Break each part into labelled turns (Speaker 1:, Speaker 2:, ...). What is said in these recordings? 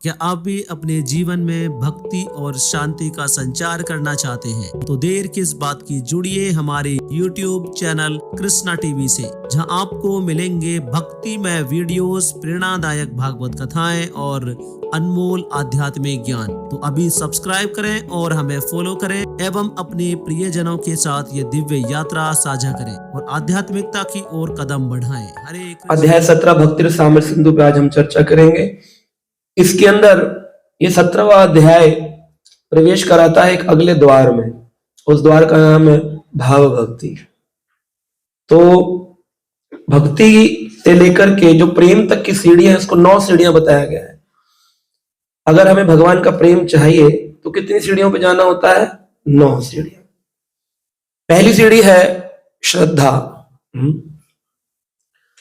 Speaker 1: क्या आप भी अपने जीवन में भक्ति और शांति का संचार करना चाहते हैं? तो देर किस बात की, जुड़िए हमारे YouTube चैनल कृष्णा टीवी से, जहां आपको मिलेंगे भक्तिमय वीडियोस, प्रेरणादायक भागवत कथाएं और अनमोल आध्यात्मिक ज्ञान। तो अभी सब्सक्राइब करें और हमें फॉलो करें एवं अपने प्रियजनों के साथ ये दिव्य यात्रा साझा करें और आध्यात्मिकता की ओर कदम बढ़ाएं। हरे कृष्ण।
Speaker 2: अध्याय 17 भक्ति रस सामर सिंधु पे आज हम चर्चा करेंगे। इसके अंदर ये 17वां अध्याय प्रवेश कराता है एक अगले द्वार में। उस द्वार का नाम है भाव भक्ति। तो भक्ति से लेकर के जो प्रेम तक की सीढ़ियां है, उसको 9 सीढ़ियां बताया गया है। अगर हमें भगवान का प्रेम चाहिए तो कितनी सीढ़ियों पे जाना होता है? 9 सीढ़ियां। पहली सीढ़ी है श्रद्धा।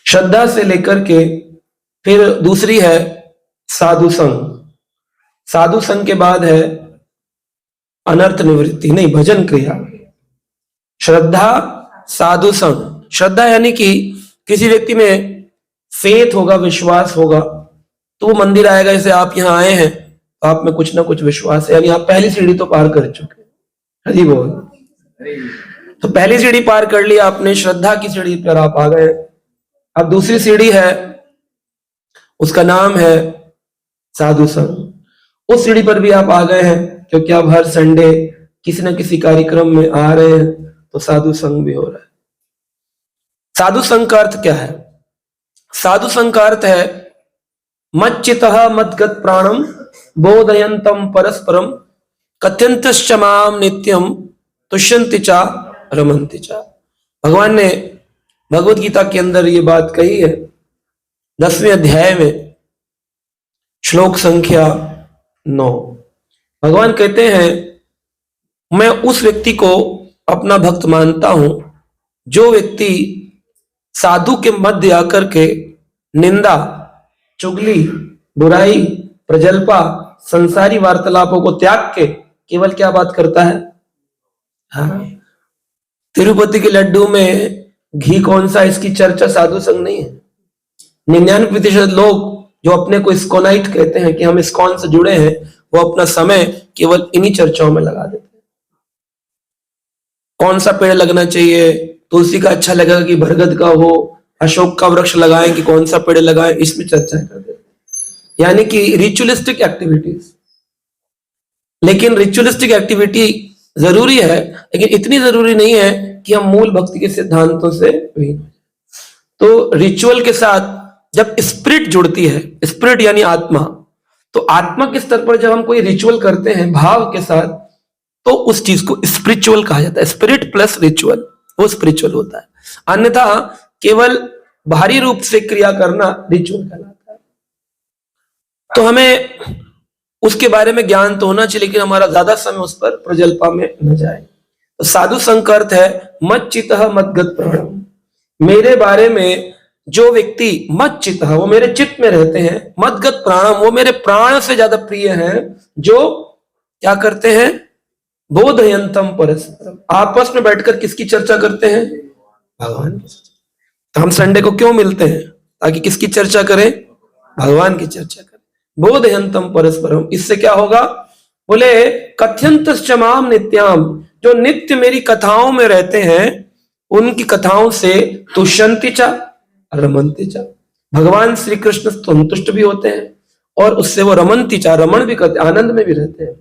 Speaker 2: श्रद्धा से लेकर के फिर दूसरी है साधु संग। साधु संग के बाद है अनर्थ निवृत्ति, नहीं, भजन क्रिया। श्रद्धा, साधु संग। श्रद्धा यानी कि किसी व्यक्ति में फेथ होगा, विश्वास होगा, तो वो मंदिर आएगा। जैसे आप यहाँ आए हैं तो आप में कुछ ना कुछ विश्वास है, यानी आप पहली सीढ़ी तो पार कर चुके। हरि बोल। तो पहली सीढ़ी पार कर ली आपने, श्रद्धा की सीढ़ी पर आप आ गए। अब दूसरी सीढ़ी है, उसका नाम है साधु संग। उस सीढ़ी पर भी आप आ गए हैं, क्योंकि आप हर संडे किसी न किसी कार्यक्रम में आ रहे हैं, तो साधु संग भी हो रहा है। साधु संग का अर्थ क्या है? साधु संग का अर्थ है मच्चितः मद्गत प्राणम बोधयंतम परस्परम कथ्यंतश्च माम नित्यम तुष्यन्ति चा रमन्ति चा। भगवान ने भगवत गीता के अंदर ये बात कही है 10वें अध्याय में, श्लोक संख्या 9। भगवान कहते हैं, मैं उस व्यक्ति को अपना भक्त मानता हूं जो व्यक्ति साधु के मध्य आकर के निंदा, चुगली, बुराई, प्रजल्पा, संसारी वार्तालापों को त्याग के केवल क्या बात करता है? हाँ, तिरुपति के लड्डू में घी कौन सा, इसकी चर्चा साधु संग नहीं है। 99% लोग जो अपने को इस्कॉनाइट कहते हैं कि हम इस्कॉन से जुड़े हैं, वो अपना समय केवल इन्हीं चर्चाओं में लगा देते हैं। कौन सा पेड़ लगना चाहिए, तुलसी का अच्छा लगेगा कि बरगद का हो, अशोक का वृक्ष लगाएं कि कौन सा पेड़ लगाएं, इसमें चर्चा कर देते हैं। यानी कि रिचुअलिस्टिक एक्टिविटीज। लेकिन रिचुअलिस्टिक एक्टिविटी जरूरी है, लेकिन इतनी जरूरी नहीं है कि हम मूल भक्ति के सिद्धांतों से विहीन हो। तो रिचुअल के साथ जब स्पिरिट जुड़ती है, स्पिरिट यानी आत्मा, तो आत्मा के स्तर पर जब हम कोई रिचुअल करते हैं भाव के साथ, तो उस चीज को स्पिरिचुअल कहा जाता है। स्पिरिट प्लस रिचुअल, वो स्पिरिचुअल होता है। अन्यथा केवल बाहरी रूप से क्रिया करना रिचुअल कहलाता है। तो हमें उसके बारे में ज्ञान तो होना चाहिए, लेकिन हमारा ज्यादा समय उस पर प्रजल्पा में न जाए। तो साधु संग का अर्थ है मच्चितः मद्गत प्राणम। मेरे बारे में जो व्यक्ति मच्चितः, वो मेरे चित्त में रहते हैं, मद्गत प्राणम, वो मेरे प्राण से ज्यादा प्रिय हैं, जो क्या करते हैं? बोधयंतम परस्परम। आपस में बैठकर किसकी चर्चा करते हैं? भगवान की। तो हम संडे को क्यों मिलते हैं? ताकि किसकी चर्चा करें? भगवान की चर्चा करें। बोधयंतम परस्परम। इससे क्या होगा? बोले कथ्यंतश्च माम नित्याम, जो नित्य मेरी कथाओं में रहते हैं, उनकी कथाओं से तुष्यन्ति च रमन्ति च। भगवान श्री कृष्ण संतुष्ट भी होते हैं और उससे वो रमन्ति च, रमण भी करते, आनंद में भी रहते हैं।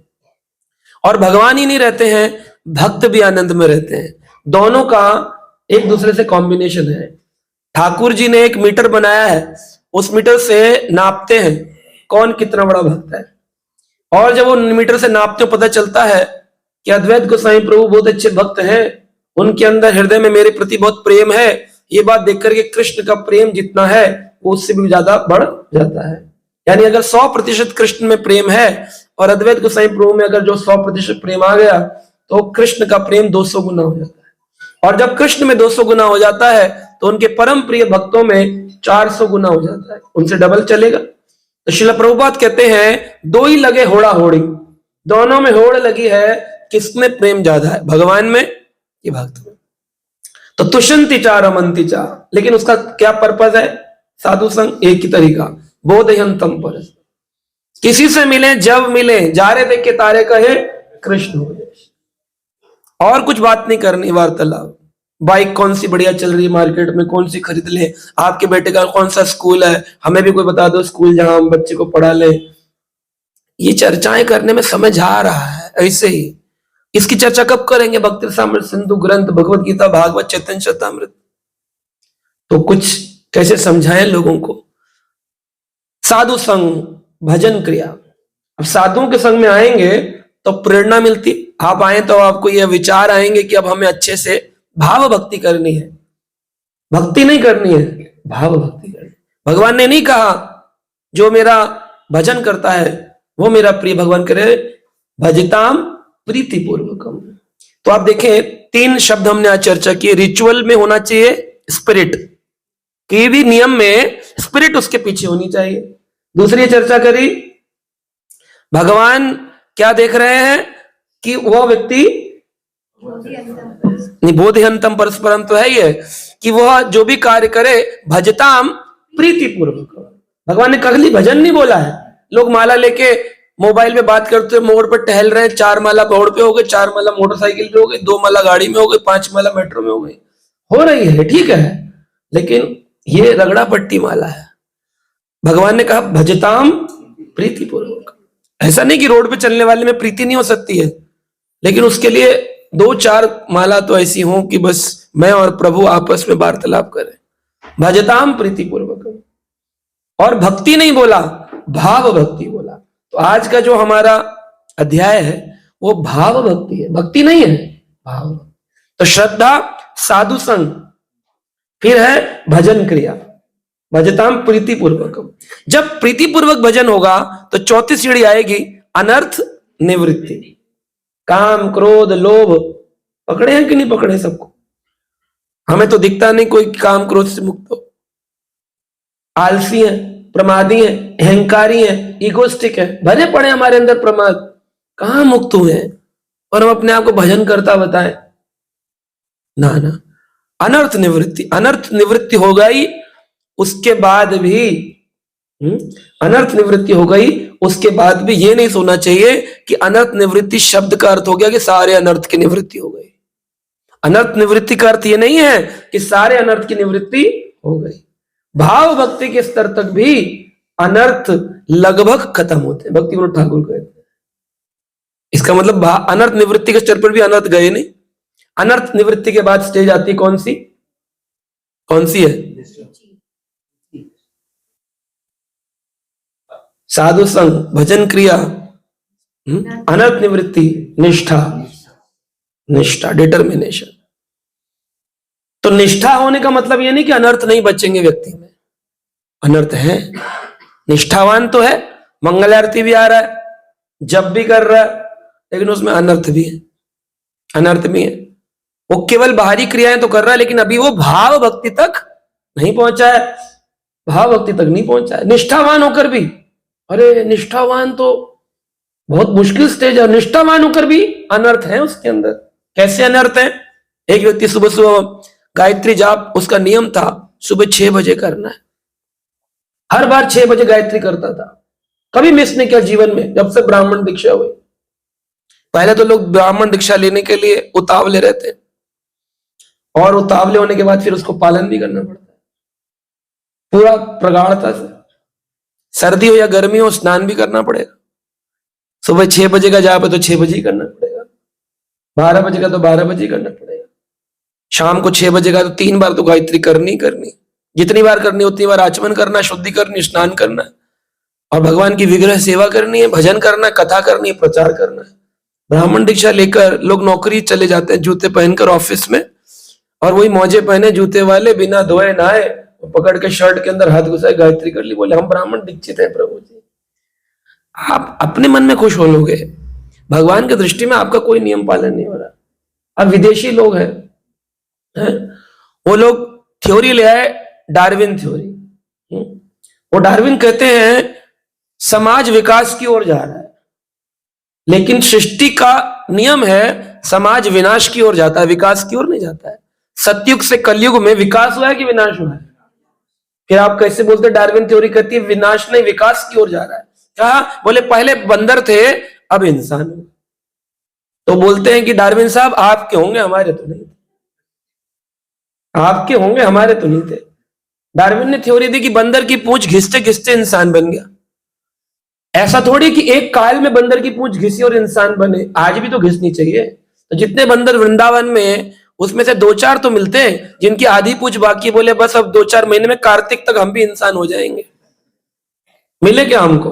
Speaker 2: और भगवान ही नहीं रहते हैं, भक्त भी आनंद में रहते हैं। दोनों का एक दूसरे से कॉम्बिनेशन है। ठाकुर जी ने एक मीटर बनाया है, उस मीटर से नापते हैं कौन कितना बड़ा भक्त है। और जब वो मीटर से नापते हो, पता चलता है कि अद्वैत गोसाई प्रभु बहुत अच्छे भक्त हैं, उनके अंदर हृदय में मेरे प्रति बहुत प्रेम है। ये बात देखकर के कृष्ण का प्रेम जितना है वो उससे भी ज्यादा बढ़ जाता है। यानी अगर 100% कृष्ण में प्रेम है और अद्वैत गोसाई प्रभु में अगर जो 100% प्रेम आ गया, तो कृष्ण का प्रेम 200 गुना हो जाता है। और जब कृष्ण में 200 गुना हो जाता है, तो उनके परम प्रिय भक्तों में 400 गुना हो जाता है, उनसे डबल चलेगा। तो श्रील प्रभुपाद कहते हैं, दो ही लगे होड़ा होड़ी, दोनों में होड़ लगी है, किसमें प्रेम ज्यादा है, भगवान में कि भक्त में। तो तुष्यन्ति चा रमन्ति चा। लेकिन उसका क्या पर्पज है? साधु संग एक ही तरीका, बोधयंतम परस्परम। किसी से मिले जब मिले, जा रहे देख के तारे कहे कृष्ण उपदेश। और कुछ बात नहीं करनी, वार्तालाप। बाइक कौन सी बढ़िया चल रही है मार्केट में, कौन सी खरीद ले, आपके बेटे का कौन सा स्कूल है, हमें भी कोई बता दो स्कूल जहां हम बच्चे को पढ़ा ले। ये चर्चाएं करने में समय जा रहा है। ऐसे ही इसकी चर्चा कब करेंगे? भक्ति रसामृत सिंधु ग्रंथ, भगवत गीता, भागवत, चैतन्य चरितामृत। तो कुछ कैसे समझाएं लोगों को? साधु संग, भजन क्रिया। अब साधुओं के संग में आएंगे तो प्रेरणा मिलती। आप आए तो आपको यह विचार आएंगे कि अब हमें अच्छे से भाव भक्ति करनी है। भक्ति नहीं करनी है, भाव भक्ति करनी। भगवान ने नहीं कहा जो मेरा भजन करता है वो मेरा प्रिय। भगवान करे भजताम प्रीति पूर्वकम। तो आप देखें 3 शब्द हमने आज चर्चा किए। रिचुअल में होना चाहिए स्पिरिट, कि भी नियम में स्पिरिट उसके पीछे होनी चाहिए। दूसरी चर्चा करी, भगवान क्या देख रहे हैं कि वह व्यक्ति बोधिहंतम परस्परम तो है ये, कि वह जो भी कार्य करे भजताम प्रीति पूर्वक। भगवान ने कगली भजन नहीं बोला है। लोग माला लेके मोबाइल पे बात करते हुए मोड़ पर टहल रहे हैं, 4 माला मोड़ पे हो गए, 4 माला मोटरसाइकिल पे हो गई, 2 माला गाड़ी में हो गई, 5 माला मेट्रो में हो गई। हो रही है, ठीक है, लेकिन ये रगड़ा पट्टी माला है। भगवान ने कहा भजताम प्रीति पूर्वक। ऐसा नहीं कि रोड पे चलने वाले में प्रीति नहीं हो सकती है, लेकिन उसके लिए 2-4 माला तो ऐसी हो कि बस मैं और प्रभु आपस में वार्तालाप करें। भजताम प्रीति पूर्वक। और भक्ति नहीं बोला, भाव भक्ति बोला। तो आज का जो हमारा अध्याय है वो भाव भक्ति है, भक्ति नहीं है, भाव। तो श्रद्धा, साधु संग, फिर है भजन क्रिया, भजताम प्रीति पूर्वक। जब प्रीति पूर्वक भजन होगा तो 4थी सीढ़ी आएगी अनर्थ निवृत्ति। काम, क्रोध, लोभ पकड़े हैं कि नहीं पकड़े सबको? हमें तो दिखता नहीं कोई काम क्रोध से मुक्त हो। आलसी है, प्रमादी है, अहंकारी है, इगोस्टिक है, भरे पड़े हमारे अंदर प्रमाद। कहां मुक्त हुए हैं? और हम अपने आप को भजन करता बताएं? ना ना। अनर्थ निवृत्ति, अनर्थ निवृत्ति हो गई उसके बाद भी अनर्थ निवृत्ति हो गई उसके बाद भी ये नहीं सोचना चाहिए कि अनर्थ निवृत्ति शब्द का अर्थ हो गया कि सारे अनर्थ की निवृत्ति हो गई। अनर्थ निवृत्ति का अर्थ ये नहीं है कि सारे अनर्थ की निवृत्ति हो गई। भाव भक्ति के स्तर तक भी अनर्थ लगभग खत्म होते हैं, भक्ति विनोद ठाकुर कहते हैं। इसका मतलब अनर्थ निवृत्ति के स्तर पर भी अनर्थ गए नहीं। अनर्थ निवृत्ति के बाद स्टेज आती है कौन सी? कौन सी है? साधु संग, भजन क्रिया, अनर्थ निवृत्ति, निष्ठा, निष्ठा, डिटर्मिनेशन। तो निष्ठा होने का मतलब ये नहीं कि अनर्थ नहीं बचेंगे व्यक्ति में, अनर्थ है। निष्ठावान तो है, मंगल आरती भी आ रहा है, जब भी कर रहा है, लेकिन उसमें अनर्थ भी है, अनर्थ भी है। वो केवल बाहरी क्रियाएं तो कर रहा है, लेकिन अभी वो भाव भक्ति तक नहीं पहुंचा है, भाव भक्ति तक नहीं पहुंचा है। निष्ठावान होकर भी, अरे निष्ठावान तो बहुत मुश्किल स्टेज है, निष्ठावान होकर भी अनर्थ है उसके अंदर। कैसे अनर्थ है? एक व्यक्ति सुबह सुबह गायत्री जाप, उसका नियम था सुबह 6 बजे करना है, हर बार 6 बजे गायत्री करता था, कभी मिस नहीं किया जीवन में जब से ब्राह्मण दीक्षा हुई। पहले तो लोग ब्राह्मण दीक्षा लेने के लिए उतावले रहते, और उतावले होने के बाद फिर उसको पालन भी करना पड़ता है पूरा प्रगाढ़ता से। सर्दी हो या गर्मी हो, स्नान भी करना पड़ेगा। सुबह 6 बजे का जाप है तो 6 बजे ही करना पड़ेगा, 12 बजे का तो 12 बजे ही करना पड़ेगा, शाम को 6 बजे का तो 3 बार तो गायत्री करनी करनी, जितनी बार करनी उतनी बार आचमन करना, शुद्धि करनी, स्नान करना, और भगवान की विग्रह सेवा करनी है, भजन करना, कथा करनी है, प्रचार करना है। ब्राह्मण दीक्षा लेकर लोग नौकरी चले जाते हैं जूते पहनकर ऑफिस में, और वही मौजे पहने जूते वाले बिना धोए नहाए पकड़ के शर्ट के अंदर हाथ घुसाए गायत्री कर ली, बोले हम ब्राह्मण दीक्षित हैं प्रभु जी। आप अपने मन में खुश हो लोगे, भगवान की दृष्टि में आपका कोई नियम पालन नहीं हो रहा। अब विदेशी लोग हैं, वो लोग थ्योरी ले आए, डार्विन थ्योरी। वो डार्विन कहते हैं समाज विकास की ओर जा रहा है, लेकिन सृष्टि का नियम है समाज विनाश की ओर जाता है, विकास की ओर नहीं जाता है। सतयुग से कलयुग में विकास हुआ है कि विनाश हुआ है? फिर आप कैसे बोलते? डार्विन थ्योरी कहती है विनाश नहीं विकास की ओर जा रहा है। क्या? बोले पहले बंदर थे, अब इंसान हो। तो बोलते हैं कि डार्विन साहब आपके होंगे, हमारे तो नहीं थे। आपके होंगे, हमारे तो नहीं थे। डार्विन ने थ्योरी दी कि बंदर की पूंछ घिसते घिसते इंसान बन गया। ऐसा थोड़ी कि एक काल में बंदर की पूंछ घिसी और इंसान बने, आज भी तो घिसनी चाहिए। तो जितने बंदर वृंदावन में, उसमें से 2-4 तो मिलते हैं जिनकी आधी पूंछ बाकी, बोले बस अब 2-4 महीने में कार्तिक तक हम भी इंसान हो जाएंगे। मिले क्या हमको?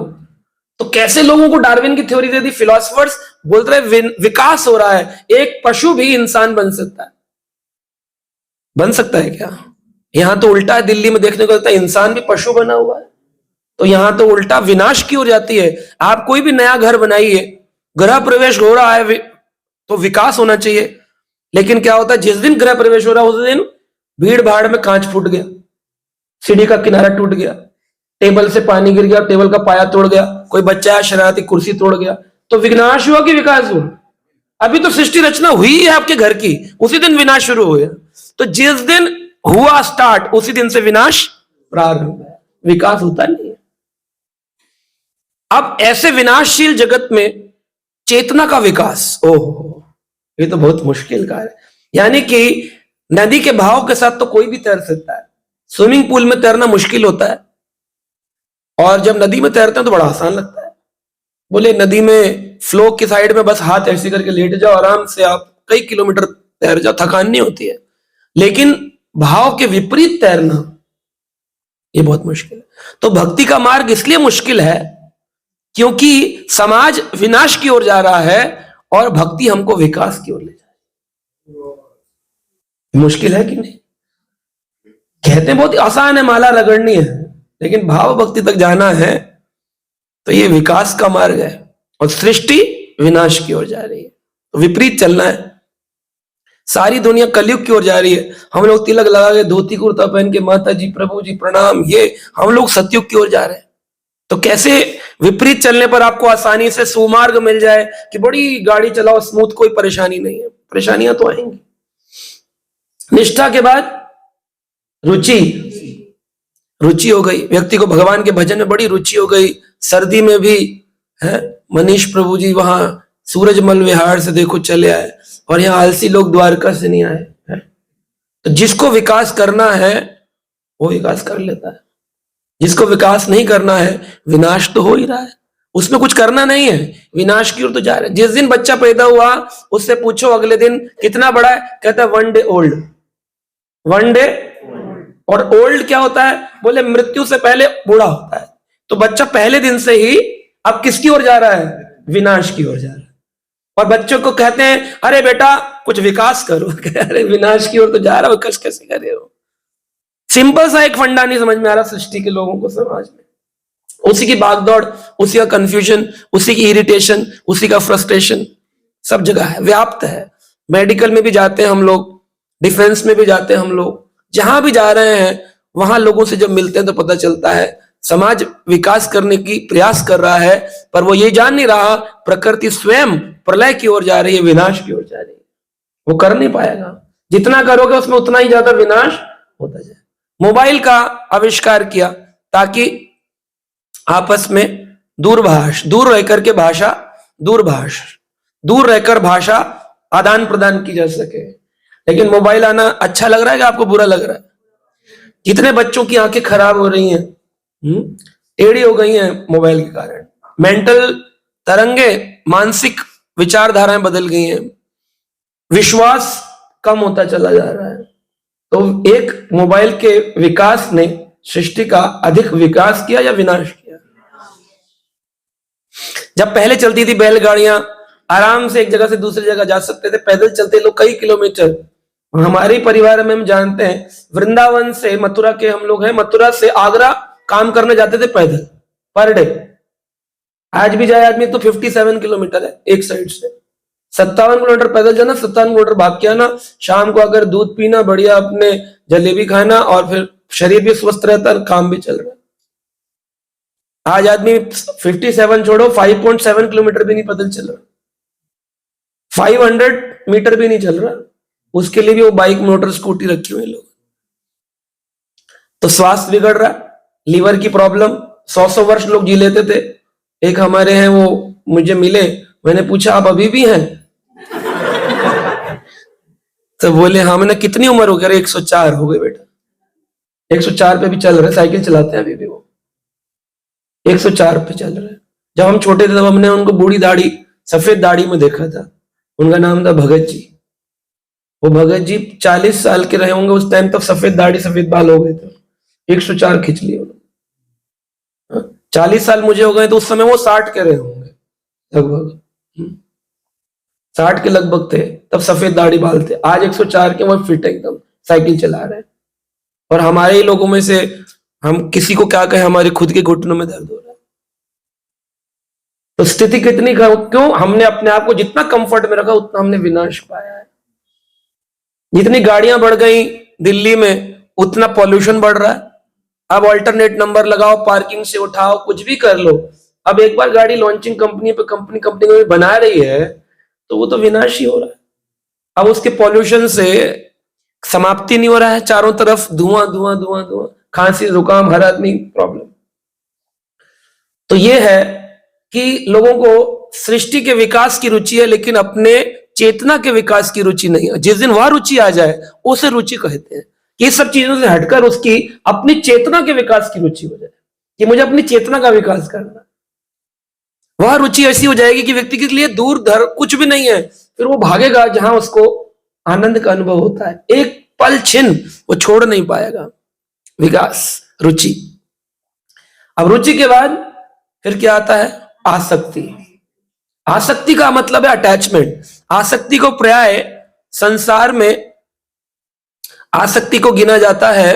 Speaker 2: तो कैसे लोगों को डार्विन की थ्योरी दे दी? फिलोसफर्स बोल रहे विकास हो रहा है, एक पशु भी इंसान बन सकता है। बन सकता है क्या? यहां तो उल्टा है, दिल्ली में देखने को लगता है इंसान भी पशु बना हुआ है। तो यहां तो उल्टा विनाश की ओर जाती है। आप कोई भी नया घर बनाइए, गृह प्रवेश हो रहा है तो विकास होना चाहिए, लेकिन क्या होता है, जिस दिन गृह प्रवेश हो रहा है उस दिन भीड़ भाड़ में कांच फूट गया, सीढ़ी का किनारा टूट गया, टेबल से पानी गिर गया, टेबल का पाया तोड़ गया, कोई बच्चा शरारती कुर्सी तोड़ गया, तो विनाश हुआ कि विकास हुआ? अभी तो सृष्टि रचना हुई है आपके घर की, उसी दिन विनाश शुरू हो गया। तो जिस दिन हुआ स्टार्ट, उसी दिन से विनाश प्रारंभ है, विकास होता नहीं है। अब ऐसे विनाशशील जगत में चेतना का विकास, ओहो, ये तो बहुत मुश्किल कार्य है। यानी कि नदी के बहाव के साथ तो कोई भी तैर सकता है, स्विमिंग पूल में तैरना मुश्किल होता है, और जब नदी में तैरते हैं तो बड़ा आसान लगता है। बोले नदी में फ्लो की साइड में बस हाथ ऐसे करके लेट जाओ, आराम से आप कई किलोमीटर तैर जाओ, थकान नहीं होती है। लेकिन भाव के विपरीत तैरना ये बहुत मुश्किल है। तो भक्ति का मार्ग इसलिए मुश्किल है क्योंकि समाज विनाश की ओर जा रहा है और भक्ति हमको विकास की ओर ले जा रही है। मुश्किल है कि नहीं? कहते हैं बहुत ही आसान है, माला रगड़नी है, लेकिन भाव भक्ति तक जाना है तो ये विकास का मार्ग है, और सृष्टि विनाश की ओर जा रही है, तो विपरीत चलना है। सारी दुनिया कलयुग की ओर जा रही है, हम लोग तिलक लगा के धोती कुर्ता पहन के माता जी प्रभु जी प्रणाम, ये हम लोग सतयुग की ओर जा रहे हैं। तो कैसे विपरीत चलने पर आपको आसानी से सुमार्ग मिल जाए कि बड़ी गाड़ी चलाओ स्मूथ, कोई परेशानी नहीं है? परेशानियां तो आएंगी। निष्ठा के बाद रुचि, रुचि हो गई, व्यक्ति को भगवान के भजन में बड़ी रुचि हो गई। सर्दी में भी है, मनीष प्रभु जी वहां सूरजमल विहार से देखो चले आए, और यहाँ आलसी लोग द्वारका से नहीं आए है। तो जिसको विकास करना है वो विकास कर लेता है, जिसको विकास नहीं करना है विनाश तो हो ही रहा है, उसमें कुछ करना नहीं है, विनाश की ओर तो जा रहे हैं। जिस दिन बच्चा पैदा हुआ उससे पूछो अगले दिन कितना बड़ा है, कहता है 1 डे ओल्ड। 1 डे, और ओल्ड क्या होता है? बोले मृत्यु से पहले बूढ़ा होता है। तो बच्चा पहले दिन से ही अब किसकी ओर जा रहा है? विनाश की ओर जा रहा है। और बच्चों को कहते हैं अरे बेटा कुछ विकास करो, अरे विनाश की ओर तो जा रहा हो, कष्ट कैसे करे हो? सिंपल सा एक फंडा नहीं समझ में आ रहा सृष्टि के लोगों को, समाज में उसी की भागदौड़, उसी का कंफ्यूजन, उसी की इरिटेशन, उसी का फ्रस्ट्रेशन सब जगह है, व्याप्त है। मेडिकल में भी जाते हैं हम लोग, डिफेंस में भी जाते हैं हम लोग, जहां भी जा रहे हैं वहां लोगों से जब मिलते हैं तो पता चलता है समाज विकास करने की प्रयास कर रहा है, पर वो ये जान नहीं रहा प्रकृति स्वयं प्रलय की ओर जा रही है, विनाश की ओर जा रही है। वो कर नहीं पाएगा, जितना करोगे उसमें उतना ही ज्यादा विनाश होता जाए। मोबाइल का आविष्कार किया ताकि आपस में दूरभाष, दूर रहकर के भाषा, दूरभाष, दूर रहकर भाषा आदान प्रदान की जा सके। लेकिन मोबाइल आना अच्छा लग रहा है कि आपको बुरा लग रहा है? कितने बच्चों की आंखें खराब हो रही हैं, टेढ़ी हो गई हैं मोबाइल के कारण, मेंटल तरंगे, मानसिक विचारधाराएं बदल गई हैं, विश्वास कम होता चला जा रहा है। तो एक मोबाइल के विकास ने सृष्टि का अधिक विकास किया या विनाश किया? जब पहले चलती थी बैलगाड़ियां, आराम से एक जगह से दूसरी जगह जा सकते थे, पैदल चलते लोग कई किलोमीटर। हमारे परिवार में हम जानते हैं, वृंदावन से मथुरा के हम लोग हैं, मथुरा से आगरा काम करने जाते थे पैदल पर डे। आज भी जाए आदमी तो 57 किलोमीटर है एक साइड से, 57 किलोमीटर पैदल जाना, 57 किलोमीटर भाग के आना, शाम को अगर दूध पीना, बढ़िया अपने जलेबी खाना, और फिर शरीर भी स्वस्थ रहता है, काम भी चल रहा है। आज आदमी 57 छोड़ो, 5.7 किलोमीटर भी नहीं पैदल चल रहा, 500 मीटर भी नहीं चल रहा, उसके लिए भी वो बाइक, मोटर, स्कूटी रखी हुई लोग। तो स्वास्थ्य बिगड़ रहा है, लीवर की प्रॉब्लम, 100-100 वर्ष लोग जी लेते थे, एक हमारे हैं, वो मुझे मिले, मैंने पूछा आप अभी भी हैं? तो बोले हाँ। मैंने कितनी उम्र हो गई? 104 हो गए बेटा। 104 पे भी चल रहे, साइकिल चलाते हैं अभी भी वो, 104 पे चल रहे हैं। जब हम छोटे थे तब हमने उनको बूढ़ी दाढ़ी, सफेद दाढ़ी में देखा था। उनका नाम था भगत जी। वो भगत जी 40 साल के रहे होंगे उस टाइम तक, सफेद दाढ़ी सफेद बाल हो गए थे, 104 खींच लिए उन्होंने। 40 साल मुझे हो गए तो उस समय वो 60 के रहे होंगे लगभग, 60 के लगभग थे तब, सफेद दाढ़ी बाल थे। आज 104 के, वो फिट है एकदम, साइकिल चला रहे हैं। और हमारे ही लोगों में से हम किसी को क्या कहें, हमारे खुद के घुटनों में दर्द हो रहा है। तो स्थिति कितनी क्यों? हमने अपने आप को जितना कंफर्ट में रखा उतना हमने विनाश पाया है। जितनी गाड़ियां बढ़ गई दिल्ली में उतना पॉल्यूशन बढ़ रहा है। अब ऑल्टरनेट नंबर लगाओ, पार्किंग से उठाओ, कुछ भी कर लो। अब एक बार गाड़ी लॉन्चिंग कंपनी पे कंपनी में बना रही है तो वो तो विनाश ही हो रहा है। अब उसके पॉल्यूशन से समाप्ति नहीं हो रहा है, चारों तरफ धुआं धुआं धुआं धुआं, खांसी जुकाम, हर आदमी प्रॉब्लम। तो ये है कि लोगों को सृष्टि के विकास की रुचि है लेकिन अपने चेतना के विकास की रुचि नहीं है। जिस दिन वह रुचि आ जाए उसे रुचि कहते हैं, कि सब चीजों से हटकर उसकी अपनी चेतना के विकास की रुचि हो जाए, कि मुझे अपनी चेतना का विकास करना। वह रुचि ऐसी हो जाएगी कि व्यक्ति के लिए दूर धर कुछ भी नहीं है, फिर वो भागेगा जहां उसको आनंद का अनुभव होता है। एक पल छिन वो छोड़ नहीं पाएगा। विकास, रुचि। अब रुचि के बाद फिर क्या आता है? आसक्ति। आसक्ति का मतलब है अटैचमेंट। आसक्ति को प्राय संसार में आसक्ति को गिना जाता है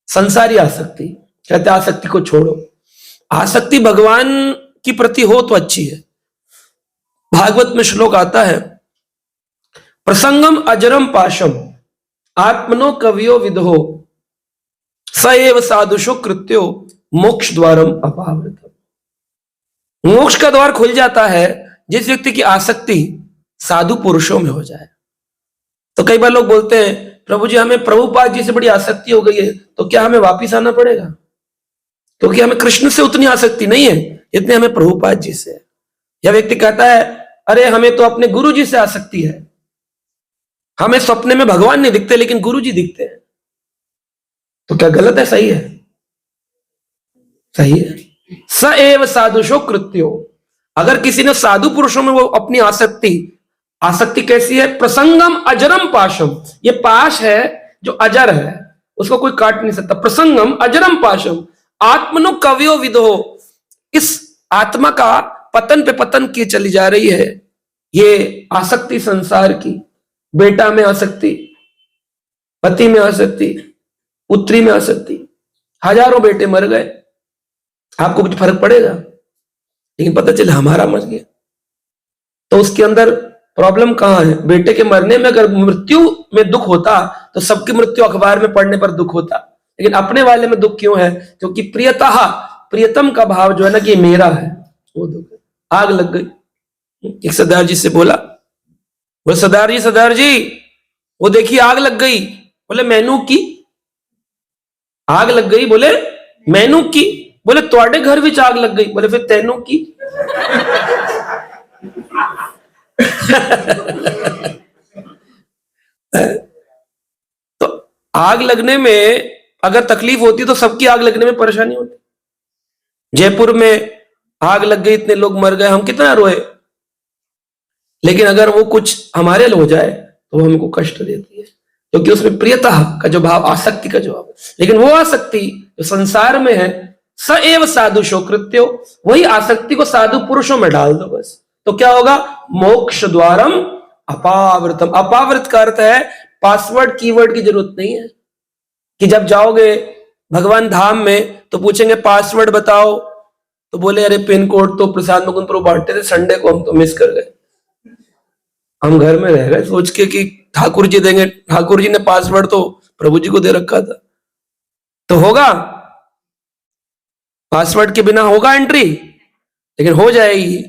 Speaker 2: संसारी आसक्ति। कहते आसक्ति को छोड़ो। आसक्ति भगवान की प्रति हो तो अच्छी है। भागवत में श्लोक आता है, प्रसंगम अजरम पाशम आत्मनो कवियो विदहो स एव साधुषो कृत्यो मोक्ष द्वारम अपावृतम। मोक्ष का द्वार खुल जाता है जिस व्यक्ति की आसक्ति साधु पुरुषों में हो जाए। तो कई बार लोग बोलते हैं, प्रभु जी हमें प्रभुपाद जी से बड़ी आसक्ति हो गई है, तो क्या हमें वापिस आना पड़ेगा? क्योंकि हमें कृष्ण से उतनी आसक्ति नहीं है जितनी हमें प्रभुपाद जी से है। यह व्यक्ति कहता है, अरे हमें तो अपने गुरु जी से आसक्ति है, हमें सपने में भगवान नहीं दिखते लेकिन गुरु जी दिखते हैं। तो क्या गलत है? सही है, सही है। स एव साधुषो कृत्यो। अगर किसी ने साधु पुरुषों में वो अपनी आसक्ति कैसी है? प्रसंगम अजरम पाशम। ये पाश है जो अजर है, उसको कोई काट नहीं सकता। प्रसंगम अजरम पाशम आत्मनो कवियो विदो। इस आत्मा का पतन पे पतन की चली जा रही है ये आसक्ति संसार की। बेटा में आसक्ति, पति में आसक्ति, पुत्री में आसक्ति। हजारों बेटे मर गए, आपको कुछ फर्क पड़ेगा? लेकिन पता चले हमारा मर गया तो उसके अंदर प्रॉब्लम कहां है? बेटे के मरने में अगर मृत्यु में दुख होता तो सबकी मृत्यु अखबार में पढ़ने पर दुख होता, लेकिन अपने वाले में दुख क्यों है? क्योंकि प्रियतः, प्रियतम का भाव जो है ना कि मेरा है, वो दुख है। आग लग गई। एक सरदार जी से बोला, बोले सरदार जी वो देखिए आग लग गई। बोले मैनू की आग लग गई? बोले मैनू की। बोले तुहाडे घर विच आग लग गई। बोले फिर तैनू की। तो आग लगने में अगर तकलीफ होती तो सबकी आग लगने में परेशानी होती। जयपुर में आग लग गई, इतने लोग मर गए, हम कितना रोए, लेकिन अगर वो कुछ हमारे लिए हो जाए तो हमको कष्ट देती है, क्योंकि उसमें प्रियता का जो भाव, आसक्ति का जो भाव। लेकिन वो आसक्ति जो संसार में है, स एव साधुषो कृत्यो, वही आसक्ति को साधु पुरुषों में डाल दो बस, तो क्या होगा? मोक्ष द्वारम अपावृतम। अपावृत का अर्थ है पासवर्ड कीवर्ड की जरूरत नहीं है, कि जब जाओगे भगवान धाम में तो पूछेंगे पासवर्ड बताओ, तो बोले अरे पिन कोड तो प्रसाद मुकुंद प्रभु बांटते थे, संडे को हम तो मिस कर गए, हम घर में रह गए सोच के कि ठाकुर जी देंगे। ठाकुर जी ने पासवर्ड तो प्रभु जी को दे रखा था। तो होगा पासवर्ड के बिना होगा एंट्री, लेकिन हो जाएगी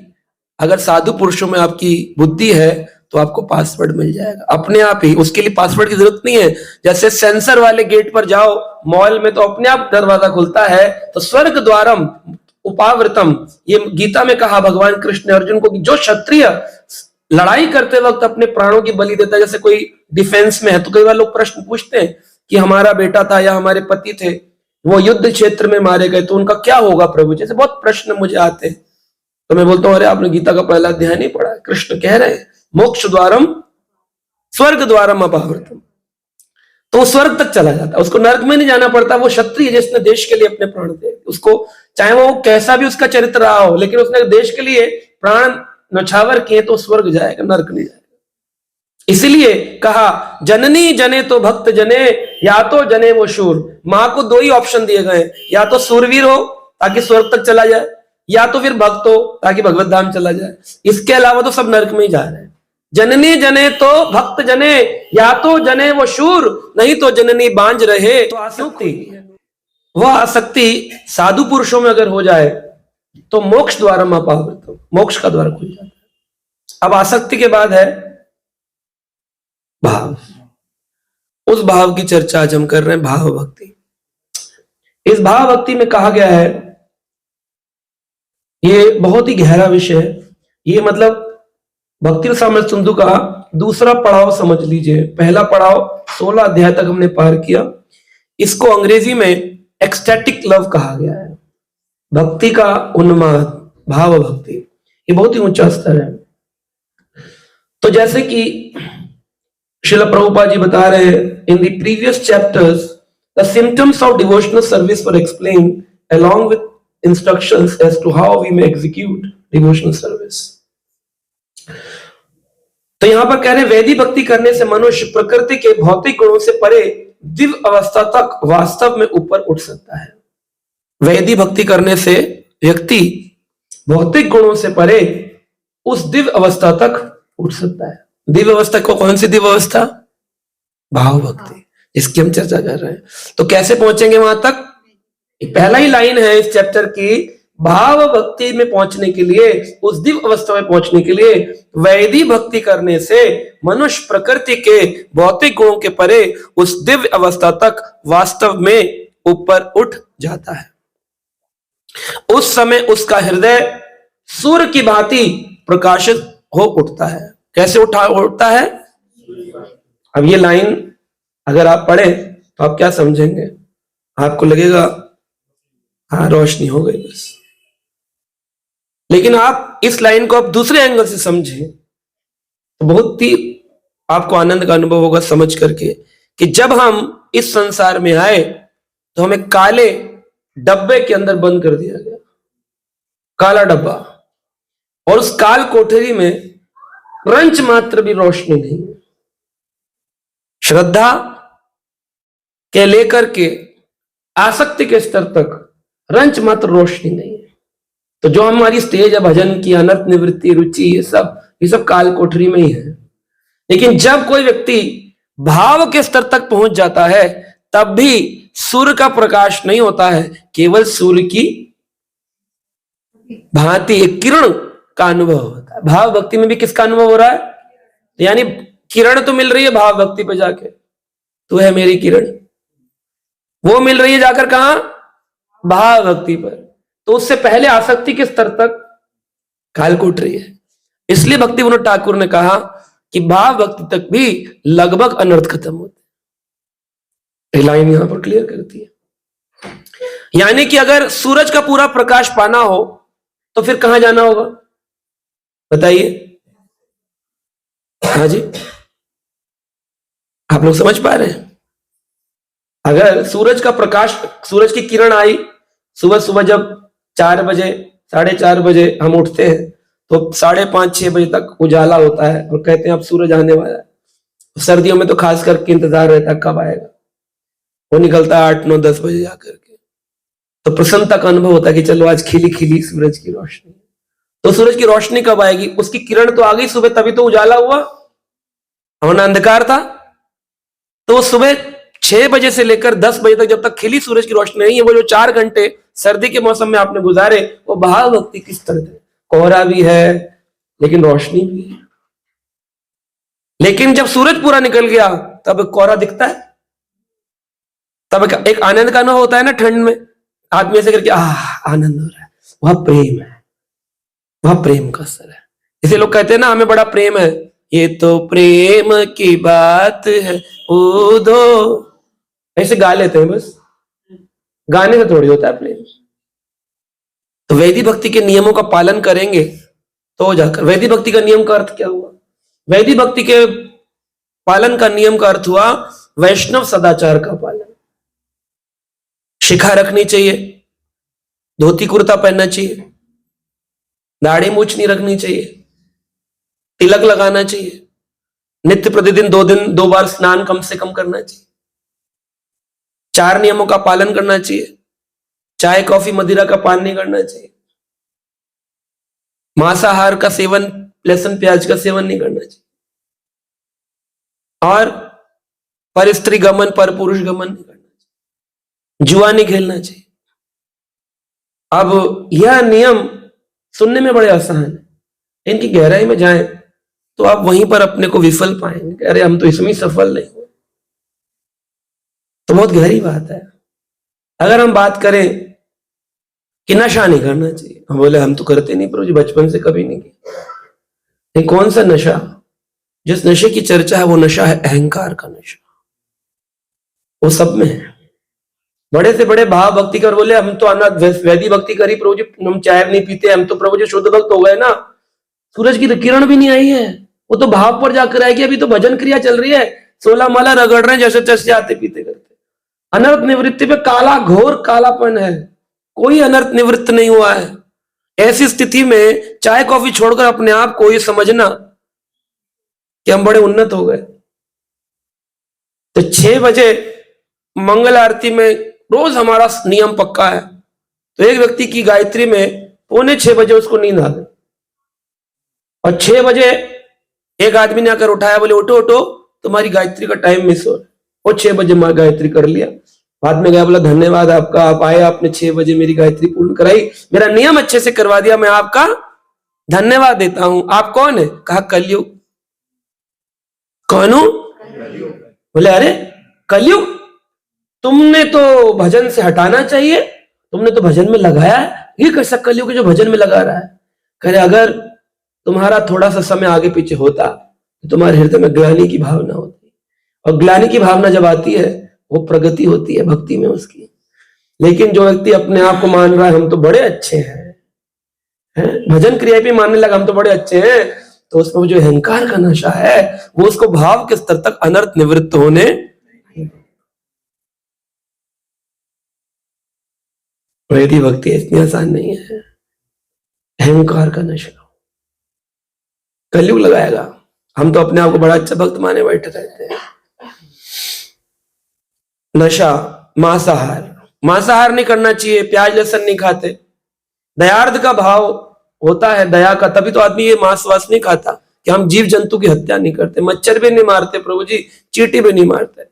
Speaker 2: अगर साधु पुरुषों में आपकी बुद्धि है तो आपको पासवर्ड मिल जाएगा अपने आप ही। उसके लिए पासवर्ड की जरूरत नहीं है। जैसे सेंसर वाले गेट पर जाओ मॉल में तो अपने आप दरवाजा खुलता है, तो स्वर्ग द्वारम, उपावृतम, ये गीता में कहा भगवान कृष्ण ने अर्जुन को कि जो क्षत्रिय लड़ाई करते वक्त अपने प्राणों की बलि देता है, जैसे कोई डिफेंस में है, तो कई बार लोग प्रश्न पूछते हैं कि हमारा बेटा था या हमारे पति थे, वो युद्ध क्षेत्र में मारे गए, तो उनका क्या होगा प्रभु, जैसे बहुत प्रश्न मुझे आते हैं। तो मैं बोलता हूँ अरे आपने गीता का पहला अध्याय नहीं पढ़ा है। कृष्ण कह रहे हैं मोक्ष द्वारम स्वर्ग द्वारम अपावृतम, तो वो स्वर्ग तक चला जाता है, उसको नरक में नहीं जाना पड़ता। वो क्षत्रिय जिसने देश के लिए अपने प्राण दिए, उसको चाहे वो कैसा भी उसका चरित्र रहा हो, लेकिन उसने देश के लिए प्राण नछावर किए तो स्वर्ग जाएगा, नरक नहीं जाएगा। इसीलिए कहा जननी जने तो भक्त जने, या तो जने वो शूर। मां को दो ही ऑप्शन दिए गए, या तो सूरवीर हो ताकि स्वर्ग तक चला जाए, या तो फिर भक्त हो ताकि भगवत धाम चला जाए। इसके अलावा तो सब नरक में ही जा रहे हैं। जननी जने तो भक्त जने, या तो जने वो शूर, नहीं तो जननी बांझ रहे। तो आसक्ति, वह आसक्ति साधु पुरुषों में अगर हो जाए तो मोक्ष द्वारा अपावृतम, मोक्ष का द्वार खुल जाता है। अब आसक्ति के बाद है भाव। उस भाव की चर्चा आज हम कर रहे हैं, भाव भक्ति। इस भाव भक्ति में कहा गया है, ये बहुत ही गहरा विषय है। ये मतलब भक्ति रसामृत सिंधु का दूसरा पड़ाव समझ लीजिए। पहला पड़ाव 16 अध्याय तक हमने पार किया। इसको अंग्रेजी में एक्सटैटिक लव कहा गया है, भक्ति का उन्माद, भाव भक्ति। ये बहुत ही ऊंचा स्तर है। तो जैसे कि श्रील प्रभुपाद जी बता रहे हैं, in the previous chapters the symptoms of devotional service were explained along with instructions as to how we may execute devotional service। तो यहां पर कह रहे हैं वैदिक भक्ति करने से मनुष्य प्रकृति के भौतिक गुणों से परे दिव्य अवस्था तक वास्तव में ऊपर उठ सकता है। वैदिक भक्ति करने से व्यक्ति भौतिक गुणों से परे उस दिव्य अवस्था तक उठ सकता है। दिव्य अवस्था को, कौन सी दिव्य अवस्था? भाव भक्ति, इसकी हम चर्चा कर रहे हैं। तो कैसे पहुंचेंगे वहां तक? पहला ही लाइन है इस चैप्टर की, भाव भक्ति में पहुंचने के लिए, उस दिव्य अवस्था में पहुंचने के लिए वैदिक भक्ति करने से मनुष्य प्रकृति के भौतिक गुणों के परे उस दिव्य अवस्था तक वास्तव में ऊपर उठ जाता है। उस समय उसका हृदय सूर्य की भांति प्रकाशित हो उठता है। कैसे उठता है? अब ये लाइन अगर आप पढ़े तो आप क्या समझेंगे? आपको लगेगा हाँ रोशनी हो गई बस। लेकिन आप इस लाइन को आप दूसरे एंगल से समझें तो बहुत ही आपको आनंद का अनुभव होगा समझ करके कि जब हम इस संसार में आए तो हमें काले डब्बे के अंदर बंद कर दिया गया, काला डब्बा, और उस काल कोठरी में रंच मात्र भी रोशनी नहीं है। श्रद्धा के लेकर के आसक्ति के स्तर तक रंच मात्र रोशनी नहीं है। तो जो हमारी स्टेज है भजन की, अनर्थ निवृत्ति, रुचि, ये सब काल कोठरी में ही है। लेकिन जब कोई व्यक्ति भाव के स्तर तक पहुंच जाता है तब भी सूर्य का प्रकाश नहीं होता है, केवल सूर्य की भांति एक किरण का अनुभव होता है। भाव भक्ति में भी किसका अनुभव हो रहा है? यानी किरण तो मिल रही है भाव भक्ति पे जाके, तू है मेरी किरण, वो मिल रही है जाकर कहां? भाव भक्ति पर। तो उससे पहले आसक्ति के स्तर तक काल कोट रही है। इसलिए भक्ति विनोद ठाकुर ने कहा कि भाव भक्ति तक भी लगभग अनर्थ खत्म होते। लाइन यहां पर क्लियर करती है। यानी कि अगर सूरज का पूरा प्रकाश पाना हो तो फिर कहां जाना होगा बताइए? हाँ जी, आप लोग समझ पा रहे हैं? अगर सूरज का प्रकाश, सूरज की किरण आई सुबह सुबह, जब 4 बजे 4:30 बजे हम उठते हैं तो 5:30-6 बजे तक उजाला होता है और कहते हैं अब सूरज आने वाला है। सर्दियों में तो खास करके इंतजार रहता है कब आएगा। वो निकलता है 8, 9, 10 बजे जाकर के, तो प्रसन्नता का अनुभव होता है कि चलो आज खिली खिली सूरज की रोशनी। तो सूरज की रोशनी कब आएगी? उसकी किरण तो आ गई सुबह, तभी तो उजाला हुआ, वरना अंधकार था। तो सुबह 6 बजे से लेकर 10 बजे तक जब तक खिली सूरज की रोशनी नहीं है, वो जो 4 घंटे सर्दी के मौसम में आपने गुजारे, वो भाव भक्ति किस तरह थे? कोहरा भी है लेकिन रोशनी भी है। लेकिन जब सूरज पूरा निकल गया तब कोहरा दिखता है, तब एक आनंद का अनुभव होता है ना। ठंड में आदमी ऐसे करके आनंद हो रहा है, वह प्रेम है, वह प्रेम का स्तर है। इसे लोग कहते हैं ना हमें बड़ा प्रेम है, ये तो प्रेम की बात है ओ दो, ऐसे गा लेते हैं बस, गाने से थोड़ी होता है प्रेम। तो वैदिक भक्ति के नियमों का पालन करेंगे तो जाकर, वैदिक भक्ति का नियम का अर्थ क्या हुआ? वैदिक भक्ति के पालन का नियम का अर्थ हुआ वैष्णव सदाचार का पालन। शिखा रखनी चाहिए, धोती कुर्ता पहनना चाहिए, दाढ़ी मूछ नहीं रखनी चाहिए, तिलक लगाना चाहिए, नित्य प्रतिदिन 2 बार स्नान कम से कम करना चाहिए, 4 नियमों का पालन करना चाहिए, चाय कॉफी मदिरा का पान नहीं करना चाहिए, मांसाहार का सेवन, लहसुन प्याज का सेवन नहीं करना चाहिए, और पर स्त्री गमन पर पुरुष गमन नहीं करना चाहिए, जुआ नहीं खेलना चाहिए। अब यह नियम सुनने में बड़े आसान है, इनकी गहराई में जाएं तो आप वहीं पर अपने को विफल पाएंगे, अरे हम तो इसमें सफल नहीं हुए। तो बहुत गहरी बात है। अगर हम बात करें कि नशा नहीं करना चाहिए, हम बोले हम तो करते नहीं प्रभु जी, बचपन से कभी नहीं किया। कौन सा नशा? जिस नशे की चर्चा है वो नशा है अहंकार का नशा, वो सब में है। बड़े से बड़े भाव भक्ति कर बोले हम तो वैदिक भक्ति करी प्रभु जी, हम चाय नहीं पीते, हम तो प्रभु जी शुद्ध भक्त हो गए ना। सूरज की किरण भी नहीं आई है, वो तो भाव पर जाकर आएगी। अभी तो भजन क्रिया चल रही है, 16 माला रगड़ रहे हैं जैसे तैसे आते पीते करते। अनर्थ निवृत्ति पे काला घोर कालापन है, कोई अनर्थ निवृत्त नहीं हुआ है। ऐसी स्थिति में चाय कॉफी छोड़कर अपने आप को ये समझना कि हम बड़े उन्नत हो गए। तो 6 बजे मंगल आरती में रोज हमारा नियम पक्का है, तो एक व्यक्ति की गायत्री में 5:45 बजे उसको नींद आ गई, और 6 बजे एक आदमी ने आकर उठाया, बोले उठो उठो तुम्हारी गायत्री का टाइम मिस हो रहा है। वो 6 बजे मैं गायत्री कर लिया। बाद में गया, बोला धन्यवाद आपका, आप आए, आपने 6 बजे मेरी गायत्री पूर्ण कराई, मेरा नियम अच्छे से करवा दिया, मैं आपका धन्यवाद देता हूं। आप कौन है? कहा कलयुग। कौन हूं? बोले अरे कलयुग, तुमने तो भजन से हटाना चाहिए, तुमने तो भजन में लगाया है, ये कैसा कलयुग जो भजन में लगा रहा है? कह रहे अगर तुम्हारा थोड़ा सा समय आगे पीछे होता तो तुम्हारे हृदय में ग्लानि की भावना होती, और ग्लानि की भावना जब आती है वो प्रगति होती है भक्ति में उसकी। लेकिन जो व्यक्ति अपने आप को मान रहा है हम तो बड़े अच्छे हैं, भजन क्रिया भी मानने लगा हम तो बड़े अच्छे हैं, तो उसमें जो अहंकार का नशा है वो उसको भाव के स्तर तक अनर्थ निवृत्त होने। वैदिक भक्ति इतनी आसान नहीं है। अहंकार का नशा कलयुग लगाएगा। हम तो अपने आप को बड़ा अच्छा भक्त माने बैठे रहते हैं। नशा, मांसाहार नहीं करना चाहिए, प्याज लहसुन नहीं खाते, दयार्थ का भाव होता है, दया का, तभी तो आदमी ये मांस वास नहीं खाता कि हम जीव जंतु की हत्या नहीं करते, मच्छर भी नहीं मारते प्रभु जी, चींटी भी नहीं मारते।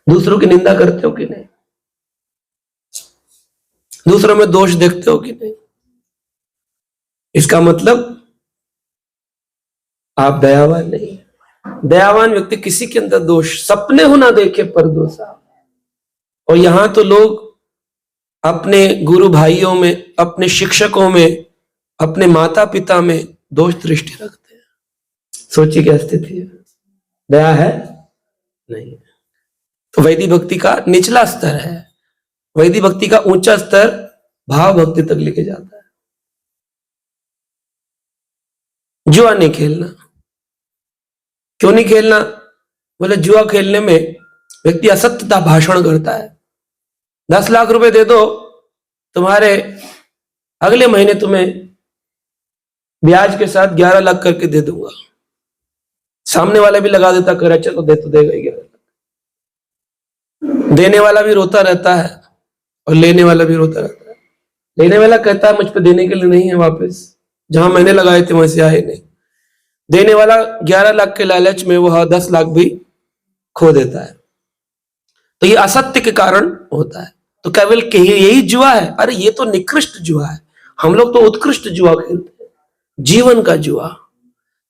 Speaker 2: दूसरों की निंदा करते हो कि नहीं? दूसरों में दोष देखते हो कि नहीं? इसका मतलब आप दयावान नहीं। दयावान व्यक्ति किसी के अंदर दोष सपने हो ना देखे पर दोषा। और यहां तो लोग अपने गुरु भाइयों में, अपने शिक्षकों में, अपने माता पिता में दोष दृष्टि रखते हैं। सोचिए क्या स्थिति है। दया है नहीं। तो वैदिक भक्ति का निचला स्तर है, वैदिक भक्ति का ऊंचा स्तर भाव भक्ति तक लेके जाता है। जुआ नहीं खेलना। क्यों नहीं खेलना? बोले जुआ खेलने में व्यक्ति असत्यता भाषण करता है। 10 लाख रुपए दे दो, तुम्हारे अगले महीने तुम्हें ब्याज के साथ 11 लाख करके दे दूंगा। सामने वाला भी लगा देता, कह रहा चलो दे तो देगा ही 11 लाख। देने वाला भी रोता रहता है और लेने वाला भी रोता रहता है। लेने वाला कहता है मुझ पे देने के लिए नहीं है वापस, जहां मैंने लगाए थे वैसे आए नहीं। देने वाला 11 लाख के लालच में वह 10 लाख भी खो देता है। तो ये असत्य के कारण होता है। तो केवल यही जुआ है? अरे ये तो निकृष्ट जुआ है। हम लोग तो उत्कृष्ट जुआ खेलते हैं, जीवन का जुआ।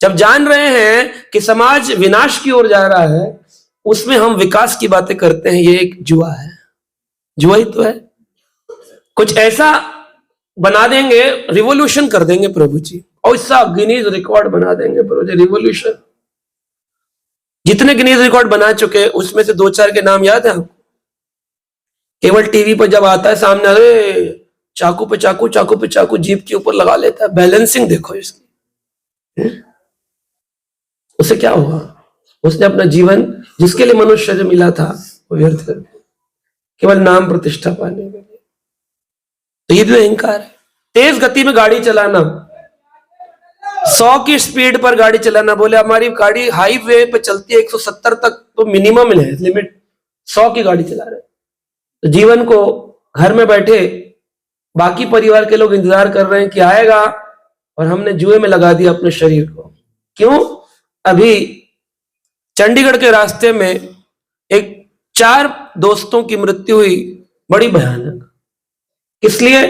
Speaker 2: जब जान रहे हैं कि समाज विनाश की ओर जा रहा है, उसमें हम विकास की बातें करते हैं, ये एक जुआ है। जुआ ही तो है। कुछ ऐसा बना देंगे, रिवॉल्यूशन कर देंगे प्रभु जी, और ऐसा गिनीज रिकॉर्ड बना देंगे प्रभु जी, रिवॉल्यूशन। जितने गिनीज रिकॉर्ड बना चुके उसमें से 2-4 के नाम याद है आपको? केवल टीवी पर जब आता है सामने, अरे चाकू पे चाकू, चाकू पे चाकू जीप के ऊपर लगा लेता है, बैलेंसिंग देखो इसकी। उसे क्या हुआ? उसने अपना जीवन जिसके लिए मनुष्य जो मिला था वो व्यर्थ कर दिया, केवल नाम प्रतिष्ठा पाने के लिए। तो ये भी अहंकार है। तेज गति में गाड़ी चलाना, 100 की स्पीड पर गाड़ी चलाना। बोले हमारी गाड़ी हाईवे पे चलती है 170 तक, तो मिनिमम है लिमिट, 100 की गाड़ी चला रहे। तो जीवन को घर में बैठे बाकी परिवार के लोग इंतजार कर रहे हैं कि आएगा, और हमने जुए में लगा दिया अपने शरीर को। क्यों? अभी चंडीगढ़ के रास्ते में एक 4 दोस्तों की मृत्यु हुई, बड़ी भयानक। इसलिए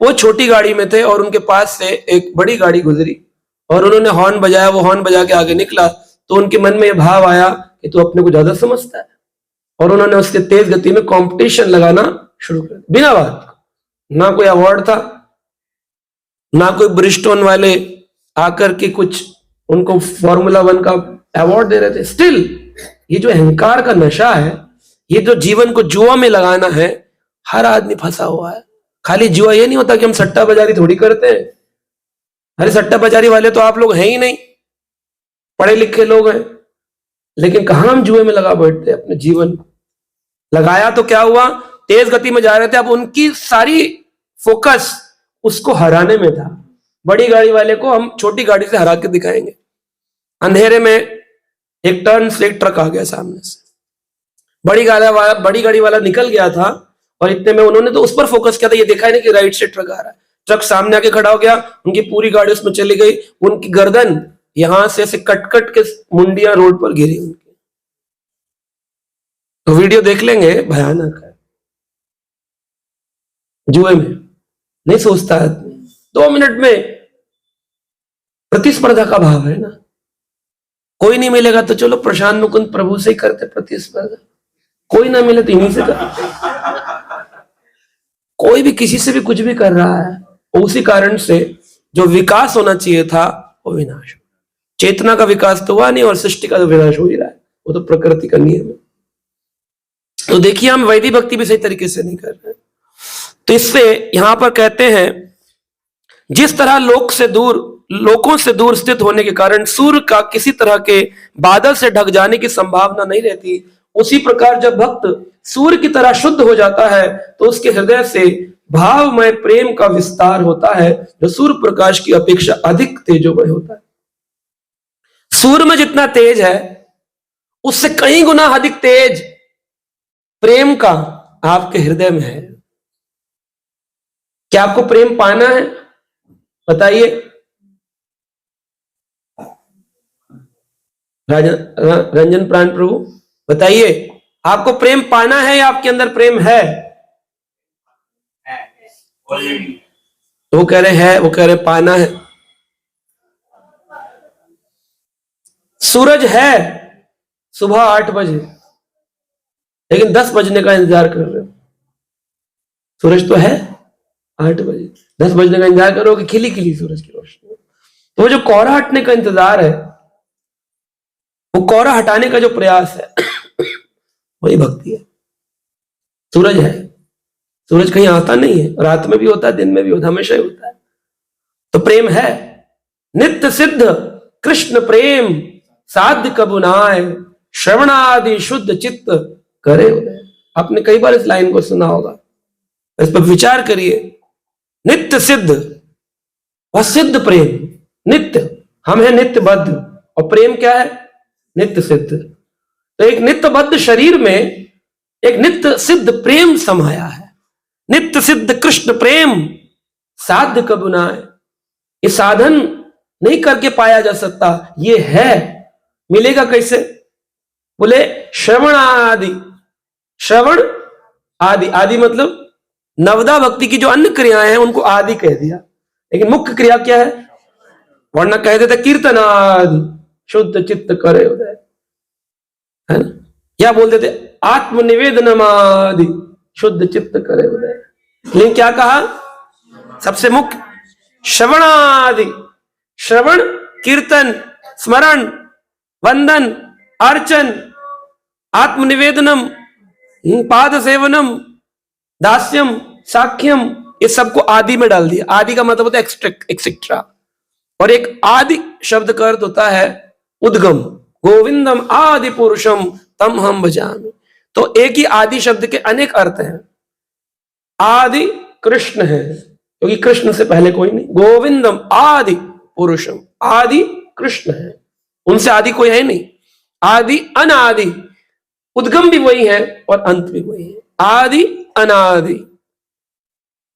Speaker 2: वो छोटी गाड़ी में थे और उनके पास से एक बड़ी गाड़ी गुजरी और उन्होंने हॉर्न बजाया, वो हॉर्न बजा के आगे निकला, तो उनके मन में ये भाव आया कि तू अपने को ज्यादा समझता है, और उन्होंने उसके तेज गति में कंपटीशन लगाना शुरू कर दिया बिना बात। ना कोई अवार्ड था, ना कोई ब्रिजस्टोन वाले आकर के कुछ उनको फॉर्मूला 1 का अवार्ड दे रहे थे। स्टिल ये जो अहंकार का नशा है, ये जो जीवन को जुआ में लगाना है, हर आदमी फंसा हुआ है। खाली जुआ ये नहीं होता कि हम सट्टा बाजारी थोड़ी करते हैं। अरे सट्टा बाजारी वाले तो आप लोग हैं ही नहीं, पढ़े लिखे लोग हैं, लेकिन कहां हम जुए में लगा बैठते हैं अपने जीवन को। लगाया तो क्या हुआ? तेज गति में जा रहे थे, अब उनकी सारी फोकस उसको हराने में था। बड़ी गाड़ी वाले को हम छोटी गाड़ी से हरा के दिखाएंगे। अंधेरे में एक टर्न से एक ट्रक आ गया सामने से, बड़ी गाड़ी वाला निकल गया था, और इतने में उन्होंने तो उस पर फोकस किया था, ये देखा ही नहीं कि राइट से ट्रक आ रहा है। ट्रक सामने आके खड़ा हो गया, उनकी पूरी गाड़ी उसमें चली गई, उनकी गर्दन यहां से ऐसे कट कट के मुंडियां रोड पर गिरी उनकी। तो वीडियो देख लेंगे, भयानक है। जुए में नहीं सोचता है, 2 मिनट में प्रतिस्पर्धा का भाव है ना। कोई नहीं मिलेगा तो चलो प्रशांत मुकुंद प्रभु से ही करते प्रतिस्पर्धा, कोई ना मिले तो इन्हीं से करते। कोई भी किसी से भी कुछ भी कर रहा है, उसी कारण से जो विकास होना चाहिए था वो विनाश हो। चेतना का विकास तो हुआ नहीं, और सृष्टि का तो विनाश हो ही रहा है, वो तो प्रकृति का नियम है। तो देखिए हम वैदिक भक्ति भी सही तरीके से नहीं कर रहे। तो इससे यहां पर कहते हैं, जिस तरह लोकों से दूर स्थित होने के कारण सूर्य का किसी तरह के बादल से ढक जाने की संभावना नहीं रहती, उसी प्रकार जब भक्त सूर्य की तरह शुद्ध हो जाता है तो उसके हृदय से भावमय प्रेम का विस्तार होता है, जो सूर्य प्रकाश की अपेक्षा अधिक तेजोमय होता है। सूर्य में जितना तेज है उससे कई गुना अधिक तेज प्रेम का आपके हृदय में है। क्या आपको प्रेम पाना है? बताइए। रंजन प्राण प्रभु बताइए, आपको प्रेम पाना है या आपके अंदर प्रेम है? वो कह रहे हैं, वो कह रहे पाना है। सूरज है सुबह 8 बजे, लेकिन 10 बजने का इंतजार कर रहे हो। सूरज तो है 8 बजे, 10 बजने का इंतजार करो कि खिली खिली सूरज की रोशनी। तो वो जो कोहरा हटने का इंतजार है, वो कोहरा हटाने का जो प्रयास है, वही भक्ति है। सूरज है, सूरज कहीं आता नहीं है, रात में भी होता है, दिन में भी होता है, हमेशा ही होता है। तो प्रेम है, नित्य सिद्ध कृष्ण प्रेम साध्य कबु नाय, श्रवणादि शुद्ध चित्त करे उदय। आपने कई बार इस लाइन को सुना होगा, इस पर विचार करिए। नित्य सिद्ध, वह सिद्ध प्रेम, नित्य, हम हैं नित्यबद्ध, और प्रेम क्या है? नित्य सिद्ध। तो एक नित्यबद्ध शरीर में एक नित्य सिद्ध प्रेम समाया है। नित्य सिद्ध कृष्ण प्रेम साध्य कबु नाय। ये साधन नहीं करके पाया जा सकता, ये है। मिलेगा कैसे? बोले श्रवण आदि, श्रवण आदि, आदि मतलब नवदा भक्ति की जो अन्य क्रियाएं हैं उनको आदि कह दिया, लेकिन मुख्य क्रिया क्या है? वरना कह देते कीर्तन आदि शुद्ध चित्त करे उदय, है ना? या बोल देते आत्मनिवेदनम आदि शुद्ध चित्त करे उदय। लेकिन क्या कहा? सबसे मुख्य श्रवणादि, श्रवण, कीर्तन, स्मरण, वंदन, अर्चन, आत्मनिवेदनम, पाद सेवनम, दास्यम, साख्यम, ये सबको आदि में डाल दिया। आदि का मतलब होता है एक्सेट्रा। और एक आदि शब्द का अर्थ होता है उद्गम। गोविंदम आदि पुरुषम तम हम भजामि। तो एक ही आदि शब्द के अनेक अर्थ हैं। आदि कृष्ण है, क्योंकि कृष्ण से पहले कोई नहीं। गोविंदम आदि पुरुषम, आदि कृष्ण है, उनसे आदि कोई है नहीं। आदि अनादि, उद्गम भी वही है और अंत भी वही है। आदि अनादि,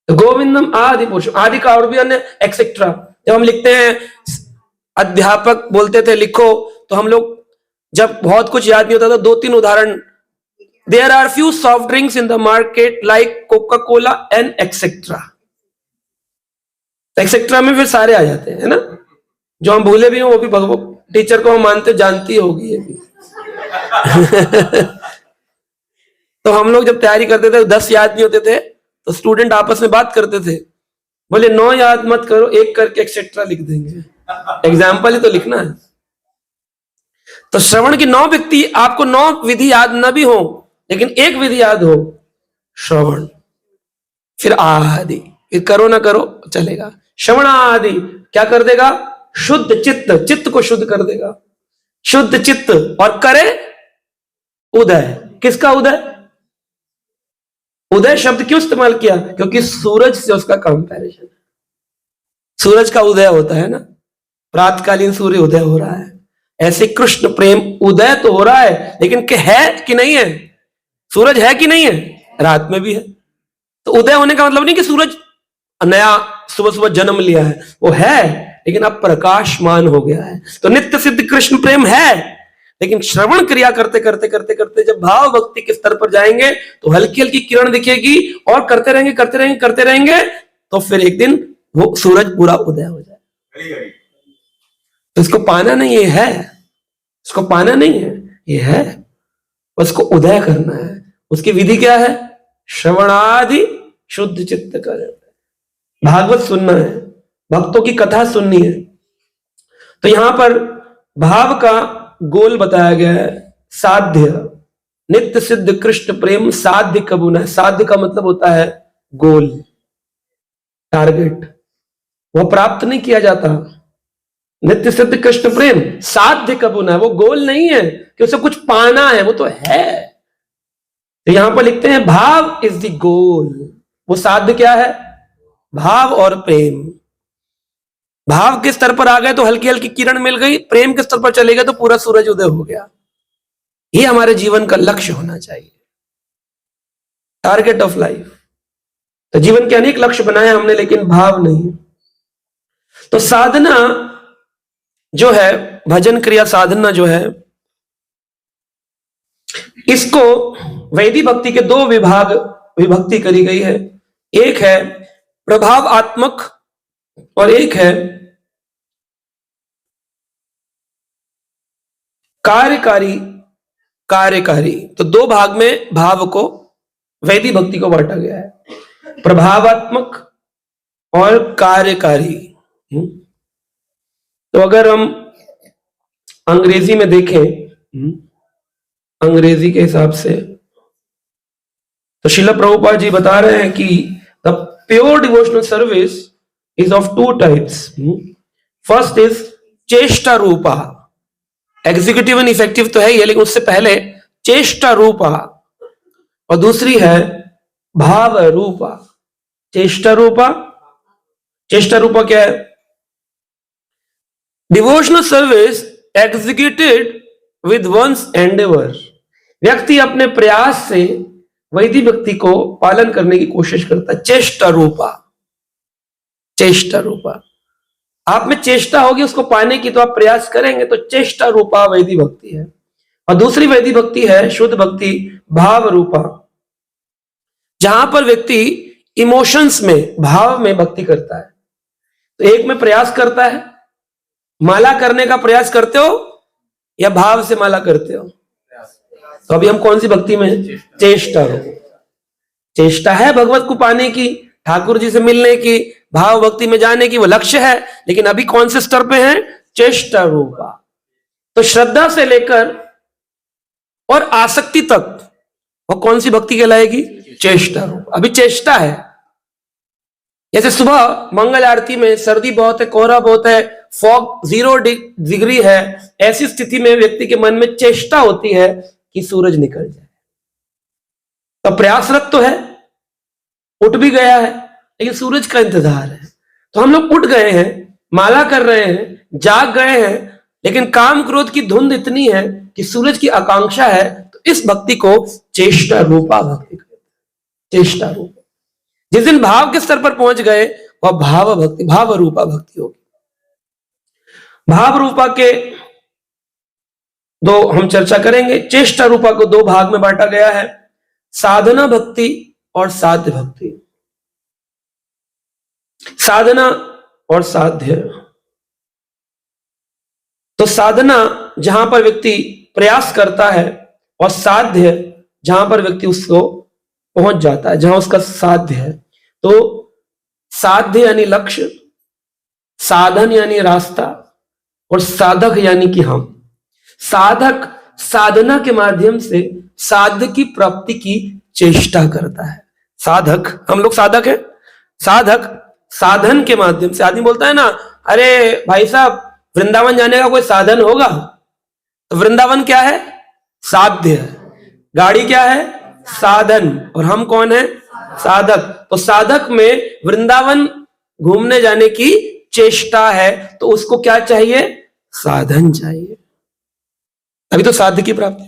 Speaker 2: गोविंदम आदि पुरुषम। आदि का और भी अन्य एक्सेट्रा। जब हम लिखते हैं, अध्यापक बोलते थे लिखो, तो हम लोग जब बहुत कुछ याद नहीं होता था, 2-3 उदाहरण, there are few soft drinks in the market like Coca Cola and etcetera. Etcetera में फिर सारे आ जाते हैं, है ना। जो हम भूले भी हैं वो भी भगवान टीचर को हम मानते, जानती होगी ये भी। तो हम लोग जब तैयारी करते थे, 10 याद नहीं होते थे, तो स्टूडेंट आपस में बात करते थे, बोले 9 याद मत करो, एक करके एक्सेट्रा लिख देंगे। एग्जाम्पल ही तो लिखना है। तो श्रवण की 9 व्यक्ति, आपको 9 विधि याद न भी हो, लेकिन एक विधि याद हो, श्रवण, फिर आदि, फिर करो ना करो चलेगा। श्रवण आदि क्या कर देगा? शुद्ध चित्त, चित्त को शुद्ध कर देगा। शुद्ध चित्त, और करे उदय। किसका उदय? उदय शब्द क्यों इस्तेमाल किया? क्योंकि सूरज से उसका कंपैरिजन है। सूरज का उदय होता है ना, प्रातकालीन सूर्य उदय हो रहा है। ऐसे कृष्ण प्रेम उदय तो हो रहा है, लेकिन है कि नहीं है? सूरज है कि नहीं है? रात में भी है। तो उदय होने का मतलब नहीं कि सूरज नया सुबह सुबह जन्म लिया है, वो है, लेकिन अब प्रकाशमान हो गया है। तो नित्य सिद्ध कृष्ण प्रेम है, लेकिन श्रवण क्रिया करते करते करते करते जब भाव भक्ति के स्तर पर जाएंगे, तो हल्की हल्की किरण दिखेगी, और करते रहेंगे करते रहेंगे करते रहेंगे, तो फिर एक दिन वो सूरज पूरा उदय हो जाए। तो इसको पाना नहीं, ये है, इसको पाना नहीं है, ये है, उसको उदय करना है। उसकी विधि क्या है? श्रवणादि शुद्ध चित्त कर, भागवत सुनना है, भक्तों की कथा सुननी है। तो यहां पर भाव का गोल बताया गया है, साध्य। नित्य सिद्ध कृष्ण प्रेम साध्य कब होना है? साध्य का मतलब होता है गोल, टारगेट। वो प्राप्त नहीं किया जाता। नित्य सिद्ध कृष्ण प्रेम साध्य कब होना है, वो गोल नहीं है कि उसे कुछ पाना है, वो तो है। तो यहां पर लिखते हैं भाव इज द गोल। वो साध्य क्या है? भाव और प्रेम। भाव के स्तर पर आ गए तो हल्की हल्की किरण मिल गई, प्रेम के स्तर पर चले गए तो पूरा सूरज उदय हो गया। ये हमारे जीवन का लक्ष्य होना चाहिए, टारगेट ऑफ लाइफ। तो जीवन के अनेक लक्ष्य बनाए हमने, लेकिन भाव नहीं। तो साधना जो है, भजन क्रिया साधना जो है, इसको वैदिक भक्ति के 2 विभाग विभक्ति करी गई है। एक है प्रभावात्मक और एक है कार्यकारी। कार्यकारी, तो 2 भाग में भाव को, वैदिक भक्ति को बांटा गया है, प्रभावात्मक और कार्यकारी। तो अगर हम अंग्रेजी में देखें, अंग्रेजी के हिसाब से, तो श्रील प्रभुपाद जी बता रहे हैं कि the pure devotional service is of 2 types. First is चेष्टा रूपा, एग्जीक्यूटिव एंड इफेक्टिव तो है ही है, लेकिन उससे पहले चेष्टा रूपा, और दूसरी है भाव रूपा। चेष्टा रूपा, चेष्टा रूपा क्या है? Devotional service executed with one's endeavour. व्यक्ति अपने प्रयास से वैदिक भक्ति को पालन करने की कोशिश करता है। चेष्टा रूपा, चेष्टा रूपा, आप में चेष्टा होगी उसको पाने की, तो आप प्रयास करेंगे, तो चेष्टा रूपा वैदिक भक्ति है। और दूसरी वैदिक भक्ति है शुद्ध भक्ति, भाव रूपा, जहां पर व्यक्ति इमोशंस में, भाव में भक्ति करता है। तो एक में प्रयास करता है, माला करने का प्रयास करते हो या भाव से माला करते हो? तो अभी हम कौन सी भक्ति में? चेष्टा हो। चेष्टा है भगवत को पाने की, ठाकुर जी से मिलने की, भाव भक्ति में जाने की, वो लक्ष्य है, लेकिन अभी कौन से स्तर पे है? चेष्टा रूपा। तो श्रद्धा से लेकर और आसक्ति तक वो कौन सी भक्ति कहलाएगी? चेष्टा रूप। अभी चेष्टा है। जैसे सुबह मंगल आरती में सर्दी बहुत है, कोहरा बहुत है, फॉग 0 डिग्री है, ऐसी स्थिति में व्यक्ति के मन में चेष्टा होती है कि सूरज निकल जाए। तो प्रयासरत तो है, उठ भी गया है, लेकिन सूरज का इंतजार है। तो हम लोग उठ गए हैं, माला कर रहे हैं, जाग गए हैं, लेकिन काम क्रोध की धुंध इतनी है कि सूरज की आकांक्षा है। तो इस भक्ति को चेष्टा रूपा भक्ति कहते हैं। चेष्टा रूपा। जिस दिन भाव के स्तर पर पहुंच गए वह भाव भक्ति, भाव रूपा भक्ति होगी। भाव रूपा के दो हम चर्चा करेंगे। चेष्टा रूपा को 2 भाग में बांटा गया है, साधना भक्ति और साध्य भक्ति। साधना और साध्य। तो साधना जहां पर व्यक्ति प्रयास करता है, और साध्य जहां पर व्यक्ति उसको पहुंच जाता है, जहां उसका साध्य है। तो साध्य यानी लक्ष्य, साधन यानी रास्ता, और साधक यानी कि हम। साधक साधना के माध्यम से साध्य की प्राप्ति की चेष्टा करता है। साधक, हम लोग साधक हैं। साधक साधन के माध्यम से, आदमी बोलता है ना, अरे भाई साहब वृंदावन जाने का कोई साधन होगा? तो वृंदावन क्या है? साध्य। गाड़ी क्या है? साधन। और हम कौन है? साधक। तो साधक में वृंदावन घूमने जाने की चेष्टा है, तो उसको क्या चाहिए? साधन चाहिए। अभी तो साध्य की प्राप्ति।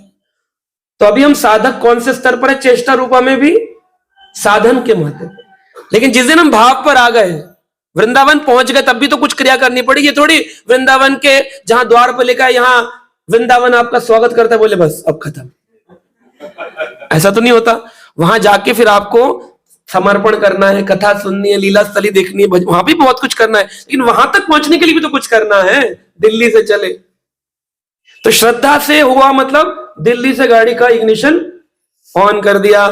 Speaker 2: तो अभी हम साधक कौन से स्तर पर है? चेष्टा रूपा में भी साधन के माध्यम। लेकिन जिस दिन हम भाव पर आ गए, वृंदावन पहुंच गए, तब भी तो कुछ क्रिया करनी पड़ेगी। थोड़ी वृंदावन के जहां द्वार पर लिखा है यहां वृंदावन आपका स्वागत करता है, बोले बस अब खत्म। ऐसा तो नहीं होता। वहां जाके फिर आपको समर्पण करना है, कथा सुननी है, लीला स्थली देखनी है, वहां भी बहुत कुछ करना है। लेकिन वहां तक पहुंचने के लिए भी तो कुछ करना है। दिल्ली से चले तो श्रद्धा से हुआ, मतलब दिल्ली से गाड़ी का इग्निशन ऑन कर दिया।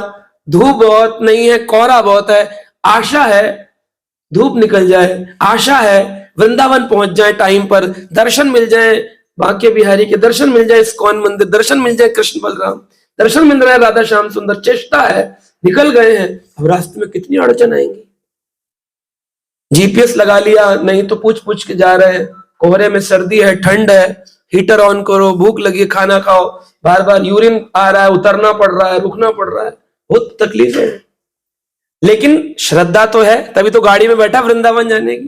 Speaker 2: धूप बहुत नहीं है, कोहरा बहुत है, आशा है धूप निकल जाए, आशा है वृंदावन पहुंच जाए टाइम पर, दर्शन मिल जाए, बांके बिहारी के दर्शन मिल जाए, इस्कॉन मंदिर दर्शन मिल जाए, कृष्ण बलराम दर्शन मिल रहा है, राधा श्याम सुंदर। चेष्टा है, निकल गए हैं। अब रास्ते में कितनी अड़चन आएंगी। जीपीएस लगा लिया, नहीं तो पूछ पूछ के जा रहे हैं, कोहरे में सर्दी है, ठंड है, हीटर ऑन करो, भूख लगी, खाना खाओ, बार बार यूरिन आ रहा है, उतरना पड़ रहा है, रुकना पड़ रहा है, बहुत तकलीफ है। लेकिन श्रद्धा तो है, तभी तो गाड़ी में बैठा वृंदावन जाने की।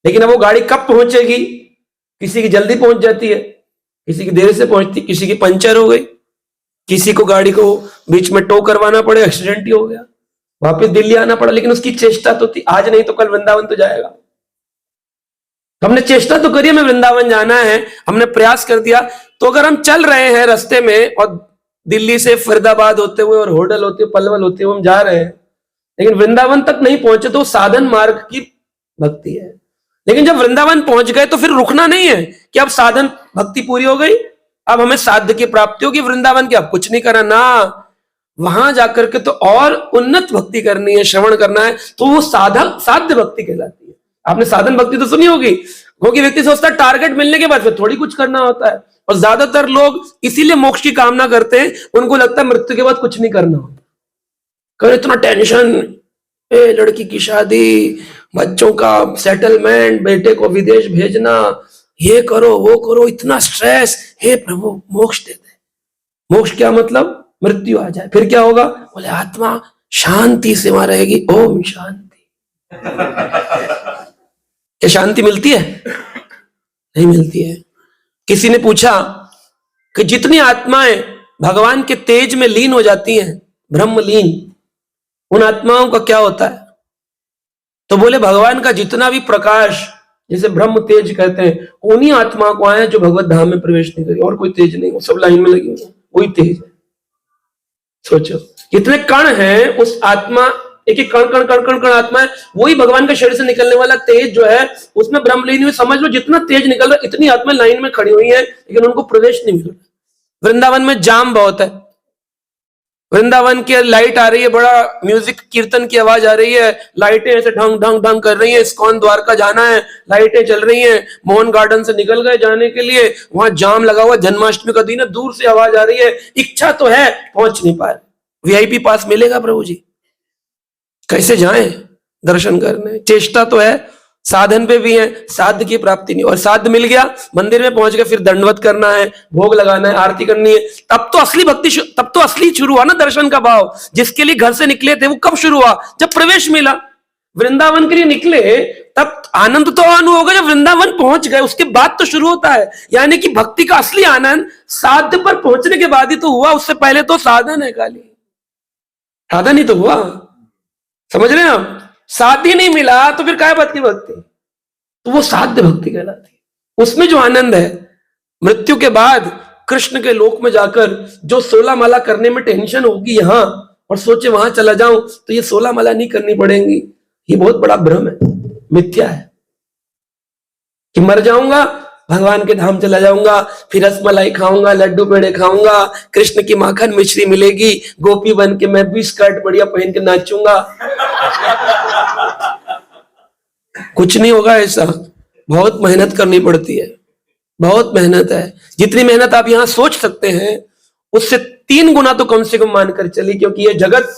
Speaker 2: लेकिन अब वो गाड़ी कब पहुंचेगी? किसी की जल्दी पहुंच जाती है, किसी की देर से पहुंचती, किसी की पंचर हो गई, किसी को गाड़ी को बीच में टो करवाना पड़े, एक्सीडेंट ही हो गया, वापस दिल्ली आना पड़ा। लेकिन उसकी चेष्टा तो थी, आज नहीं तो कल वृंदावन तो जाएगा। हमने चेष्टा तो करी, हमें वृंदावन जाना है, हमने प्रयास कर दिया। तो अगर हम चल रहे हैं रास्ते में और दिल्ली से फरीदाबाद होते हुए और होडल होते हुए, पलवल होते हुए हम जा रहे हैं, लेकिन वृंदावन तक नहीं पहुंचे, तो साधन मार्ग की भक्ति है। लेकिन जब वृंदावन पहुंच गए तो फिर रुकना नहीं है कि अब साधन भक्ति पूरी हो गई, अब हमें साध्य की प्राप्ति होगी, वृंदावन की अब कुछ नहीं करना ना। वहां जाकर के तो और उन्नत भक्ति करनी है, श्रवण करना है, तो वो साधक साध्य भक्ति कहलाती है। आपने साधन भक्ति तो सुनी होगी, क्योंकि व्यक्ति सोचता है टारगेट मिलने के बाद फिर थोड़ी कुछ करना होता है। और ज्यादातर लोग इसीलिए मोक्ष की कामना करते हैं, उनको लगता है मृत्यु के बाद कुछ नहीं करना होता। कर इतना टेंशन, लड़की की शादी, बच्चों का सेटलमेंट, बेटे को विदेश भेजना, ये करो वो करो, इतना स्ट्रेस, हे प्रभु मोक्ष दे दे। मोक्ष क्या मतलब? मृत्यु आ जाए, फिर क्या होगा? बोले आत्मा शांति से वहां रहेगी, ओम शांति। क्या शांति मिलती है? नहीं मिलती है। किसी ने पूछा कि जितनी आत्माएं भगवान के तेज में लीन हो जाती हैं, ब्रह्मलीन, उन आत्माओं का क्या होता है? तो बोले भगवान का जितना भी प्रकाश, जिसे ब्रह्म तेज कहते हैं, उन्हीं आत्मा को आए जो भगवत धाम में प्रवेश नहीं करी, और कोई तेज नहीं, वो सब लाइन में लगी हुई, वही तेज है। सोचो कितने कण हैं उस आत्मा, एक एक कण कण कण कण कण आत्मा है, वही भगवान के शरीर से निकलने वाला तेज जो है, उसमें ब्रह्मलीन हुई। समझ लो जितना तेज निकल रहा है, इतनी आत्मा लाइन में खड़ी हुई है, लेकिन उनको प्रवेश नहीं मिल रहा। वृंदावन में जाम बहुत है, वृंदावन की लाइट आ रही है, बड़ा म्यूजिक कीर्तन की आवाज आ रही है, लाइटें ऐसे ढंग ढंग ढंग कर रही हैं, इस्कॉन द्वारका जाना है, लाइटें चल रही हैं, मोहन गार्डन से निकल गए जाने के लिए, वहां जाम लगा हुआ, जन्माष्टमी का दिन है, दूर से आवाज आ रही है, इच्छा तो है, पहुंच नहीं पाए। वीआईपी पास मिलेगा प्रभु जी? कैसे जाएं दर्शन करने? चेष्टा तो है, साधन पे भी है, साध्य की प्राप्ति नहीं। और साध्य मिल गया, मंदिर में पहुंच गए, फिर दंडवत करना है, भोग लगाना है, आरती करनी है, तब तो असली भक्ति, तब तो असली शुरू हुआ ना दर्शन का भाव। जिसके लिए घर से निकले थे वो कब शुरू हुआ? जब प्रवेश मिला। वृंदावन के लिए निकले तब आनंद तो अनुभव होगा, जब वृंदावन पहुंच गए उसके बाद तो शुरू होता है। यानी कि भक्ति का असली आनंद साध्य पर पहुंचने के बाद ही तो हुआ, उससे पहले तो साधन है, खाली साधन ही तो हुआ। समझ रहे हैं आप? साध्य नहीं मिला तो फिर क्या बात की भक्ति? तो वो साध्य भक्ति कहलाती है। उसमें जो आनंद है, मृत्यु के बाद कृष्ण के लोक में जाकर जो 16 माला करने में टेंशन होगी यहां, और सोचे वहां चला जाऊं तो ये 16 माला नहीं करनी पड़ेंगी, ये बहुत बड़ा भ्रम है, मिथ्या है। कि मर जाऊंगा, भगवान के धाम चला जाऊंगा, फिर रसमलाई खाऊंगा, लड्डू पेड़े खाऊंगा, कृष्ण की माखन मिश्री मिलेगी, गोपी बन के मैं भी स्कर्ट बढ़िया पहन के नाचूंगा। कुछ नहीं होगा ऐसा। बहुत मेहनत करनी पड़ती है, बहुत मेहनत है। जितनी मेहनत आप यहां सोच सकते हैं उससे 3 गुना तो कम से कम मानकर चलिए, क्योंकि ये जगत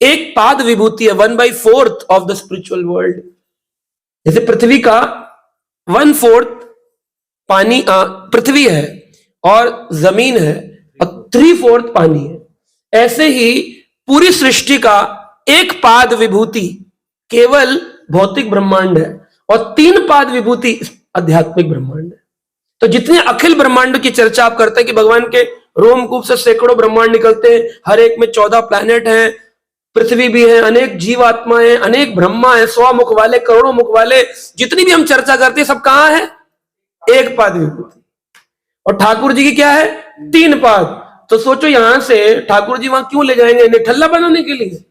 Speaker 2: एक पाद विभूति है, 1/4 ऑफ द स्पिरिचुअल वर्ल्ड। जैसे पृथ्वी का 1/4 पानी पृथ्वी है और जमीन है, और 3/4 पानी है। ऐसे ही पूरी सृष्टि का एक पाद विभूति केवल भौतिक ब्रह्मांड है, और 3 पाद विभूति आध्यात्मिक ब्रह्मांड है। तो जितने अखिल ब्रह्मांड की चर्चा आप करते हैं कि भगवान के रोमकूप से सैकड़ों ब्रह्मांड निकलते हैं, हर एक में 14 प्लैनेट हैं, पृथ्वी भी है, अनेक जीवात्माएं, अनेक ब्रह्मा है, 100 मुख वाले, करोड़ों मुख वाले, जितनी भी हम चर्चा करते हैं सब कहां है? एक पाद विभूति। और ठाकुर जी की क्या है? 3 पाद। तो सोचो यहां से ठाकुर जी वहां क्यों ले जाएंगे? निठल्ला बनाने के लिए?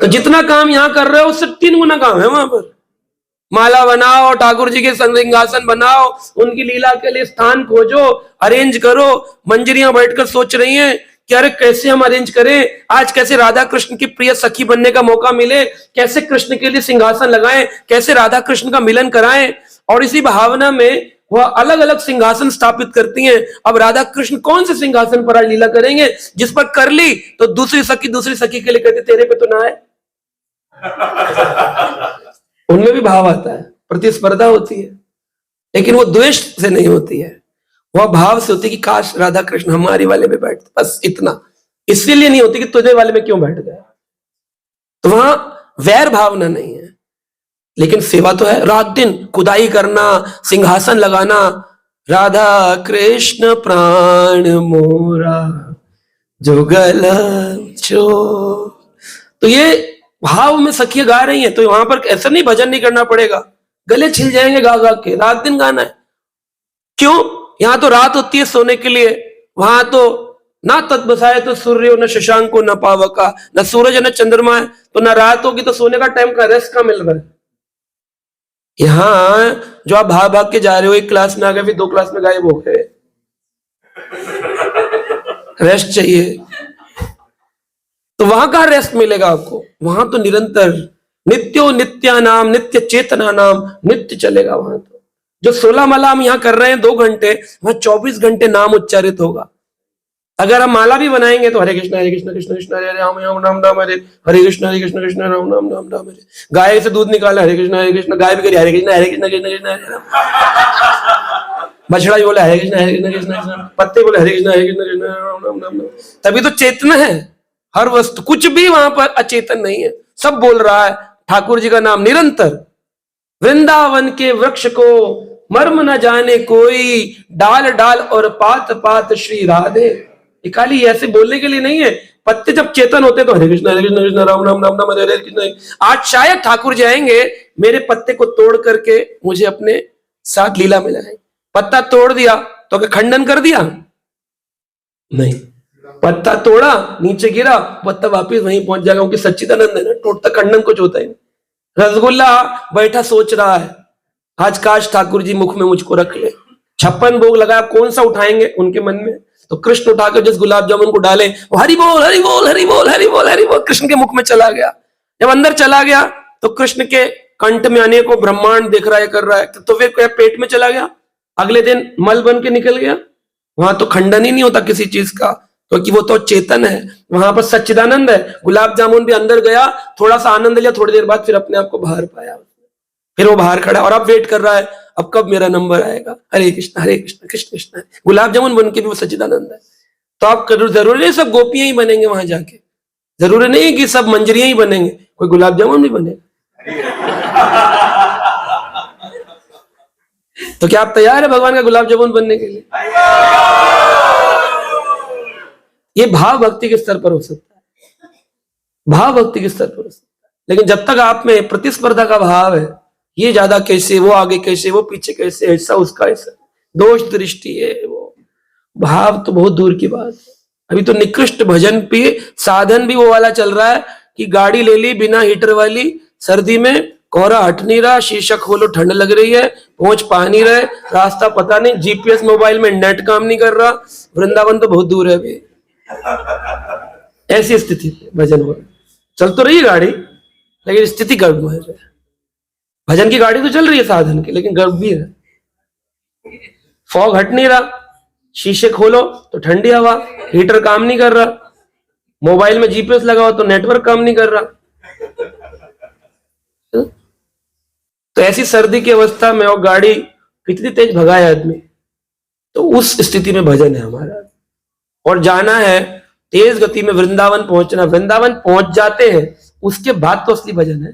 Speaker 2: तो जितना काम यहां कर रहे हो उससे 3 गुना काम है वहां पर। माला बनाओ, ठाकुर जी के सिंहासन बनाओ, उनकी लीला के लिए स्थान खोजो, अरेंज करो। मंजरियां बैठकर सोच रही हैं कि अरे कैसे हम अरेंज करें, आज कैसे राधा कृष्ण की प्रिय सखी बनने का मौका मिले, कैसे कृष्ण के लिए सिंहासन लगाएं, कैसे राधा कृष्ण का मिलन कराएं। और इसी भावना में वह अलग अलग सिंहासन स्थापित करती हैं। अब राधा कृष्ण कौन से सिंहासन पर आज लीला करेंगे? जिस पर कर ली तो दूसरी सखी के लिए कहते तेरे पे तो ना है। उनमें भी भाव आता है, प्रतिस्पर्धा होती है, लेकिन वो द्वेष से नहीं होती है, वह भाव से होती है कि काश राधा कृष्ण हमारे वाले में बैठते, बस इतना। इसलिए नहीं होती कि तुझे वाले में क्यों बैठ गया, तो वहां वैर भावना नहीं है। लेकिन सेवा तो है, रात दिन खुदाई करना, सिंहासन लगाना, राधा कृष्ण प्राण मोरा जुगल छो। तो ये भाव में सखियां गा रही हैं, तो वहां पर ऐसा नहीं भजन नहीं करना पड़ेगा, गले छिल जाएंगे गा गा के, रात दिन गाना है। क्यों? यहां तो रात होती है सोने के लिए, वहां तो ना तत् बसाए तो सूर्य, न शशांक को, न पावका, न सूरज न चंद्रमा है, तो ना रात होगी तो सोने का टाइम का रेस्ट का मिल रहा है। यहां जो आप भाग भाग के जा रहे हो, एक क्लास में आ गए फिर 2 क्लास में गायब हो गए, रेस्ट चाहिए। तो वहां का रेस्ट मिलेगा आपको? वहां तो निरंतर नित्यो नित्यानाम नित्य चेतना नाम नित्य चलेगा वहां। तो जो 16 माला हम यहां कर रहे हैं 2 घंटे, वहां 24 घंटे नाम उच्चारित होगा। अगर हम माला भी बनाएंगे तो हरे कृष्ण कृष्ण कृष्ण हरे राम राम राम हरे कृष्ण कृष्ण राम राम राम राम हरे। गाय से दूध निकाला हरे कृष्ण, गाय भी करी हरे कृष्ण कृष्ण कृष्ण हरे राम। बछड़ा भी बोले हरे कृष्ण कृष्ण, पत्ते बोले हरे कृष्ण कृष्ण राम राम राम। तभी तो चेतना है हर वस्तु, कुछ भी वहां पर अचेतन नहीं है, सब बोल रहा है ठाकुर जी का नाम निरंतर। वृंदावन के वृक्ष को मर्म न जाने कोई, डाल डाल और पात पात श्री राधे। खाली ऐसे बोलने के लिए नहीं है, पत्ते जब चेतन होते तो हरे कृष्ण कृष्ण राम राम राम राम हरे कृष्ण। आज शायद ठाकुर जी आएंगे, मेरे पत्ते को तोड़ करके मुझे अपने साथ लीला मिलाएंगे। पत्ता तोड़ दिया तो क्या खंडन कर दिया? नहीं, पत्ता तोड़ा, नीचे गिरा, पत्ता वापिस वहीं पहुंच जाएगा, क्योंकि सच्चिदानंद है ना, टूटता खंडन कुछ होता है। रसगुल्ला बैठा सोच रहा है आज काश ठाकुर जी मुख में मुझको रख ले, 56 भोग लगाया, कौन सा उठाएंगे उनके मन में? तो कृष्ण उठाकर जिस गुलाब जामुन को डाले वो हरि बोल हरि बोल हरि बोल हरि बोल हरि बोल कृष्ण के मुख में चला गया। जब अंदर चला गया तो कृष्ण के कंठ में अनेकों ब्रह्मांड देख रहा है, कर रहा है, तो फिर क्या पेट में चला गया, अगले दिन मल बन के निकल गया। वहां तो खंडन ही नहीं होता किसी चीज का, क्योंकि वो तो चेतन है, वहां पर सच्चिदानंद है। गुलाब जामुन भी अंदर गया, थोड़ा सा आनंद लिया, थोड़ी देर बाद फिर अपने आप को बाहर पाया, फिर वो बाहर खड़ा और अब वेट कर रहा है अब कब मेरा नंबर आएगा। हरे कृष्ण कृष्ण कृष्ण हरे। गुलाब जामुन बन के भी वो सच्चिदानंद है। तो आप जरूरी नहीं सब गोपियां ही बनेंगे वहां जाके, जरूरी नहीं कि सब मंजरियां ही बनेंगे, कोई गुलाब जामुन भी बनेगा। तो क्या आप तैयार है भगवान का गुलाब जामुन बनने के लिए? ये भाव भक्ति के स्तर पर हो सकता है, भाव भक्ति के स्तर पर हो सकता है। लेकिन जब तक आप में प्रतिस्पर्धा का भाव है, ये ज्यादा कैसे, वो आगे कैसे, वो पीछे कैसे, ऐसा उसका ऐसा, दोष दृष्टि है, वो भाव तो बहुत दूर की बात है। अभी तो निकृष्ट भजन पे साधन भी वो वाला चल रहा है कि गाड़ी ले ली बिना हीटर वाली, सर्दी में कोहरा हट नहीं रहा, शीशा खोलो ठंड लग रही है, पहुंच पा नहीं रहे, रास्ता पता नहीं, जीपीएस मोबाइल में नेट काम नहीं कर रहा, वृंदावन तो बहुत दूर है अभी। ऐसी स्थिति भजन हो, चल तो रही है गाड़ी लेकिन स्थिति गर्भ है। भजन की गाड़ी तो चल रही है साधन की, लेकिन गर्भ भी है, फॉग हट नहीं रहा, शीशे खोलो तो ठंडी हवा, हीटर काम नहीं कर रहा, मोबाइल में जीपीएस लगा हो तो नेटवर्क काम नहीं कर रहा। तो ऐसी सर्दी की अवस्था में और गाड़ी कितनी तेज भगाए आदमी, तो उस स्थिति में भजन है हमारा। और जाना है तेज गति में वृंदावन पहुंचना, वृंदावन पहुंच जाते हैं उसके बाद तो असली भजन है,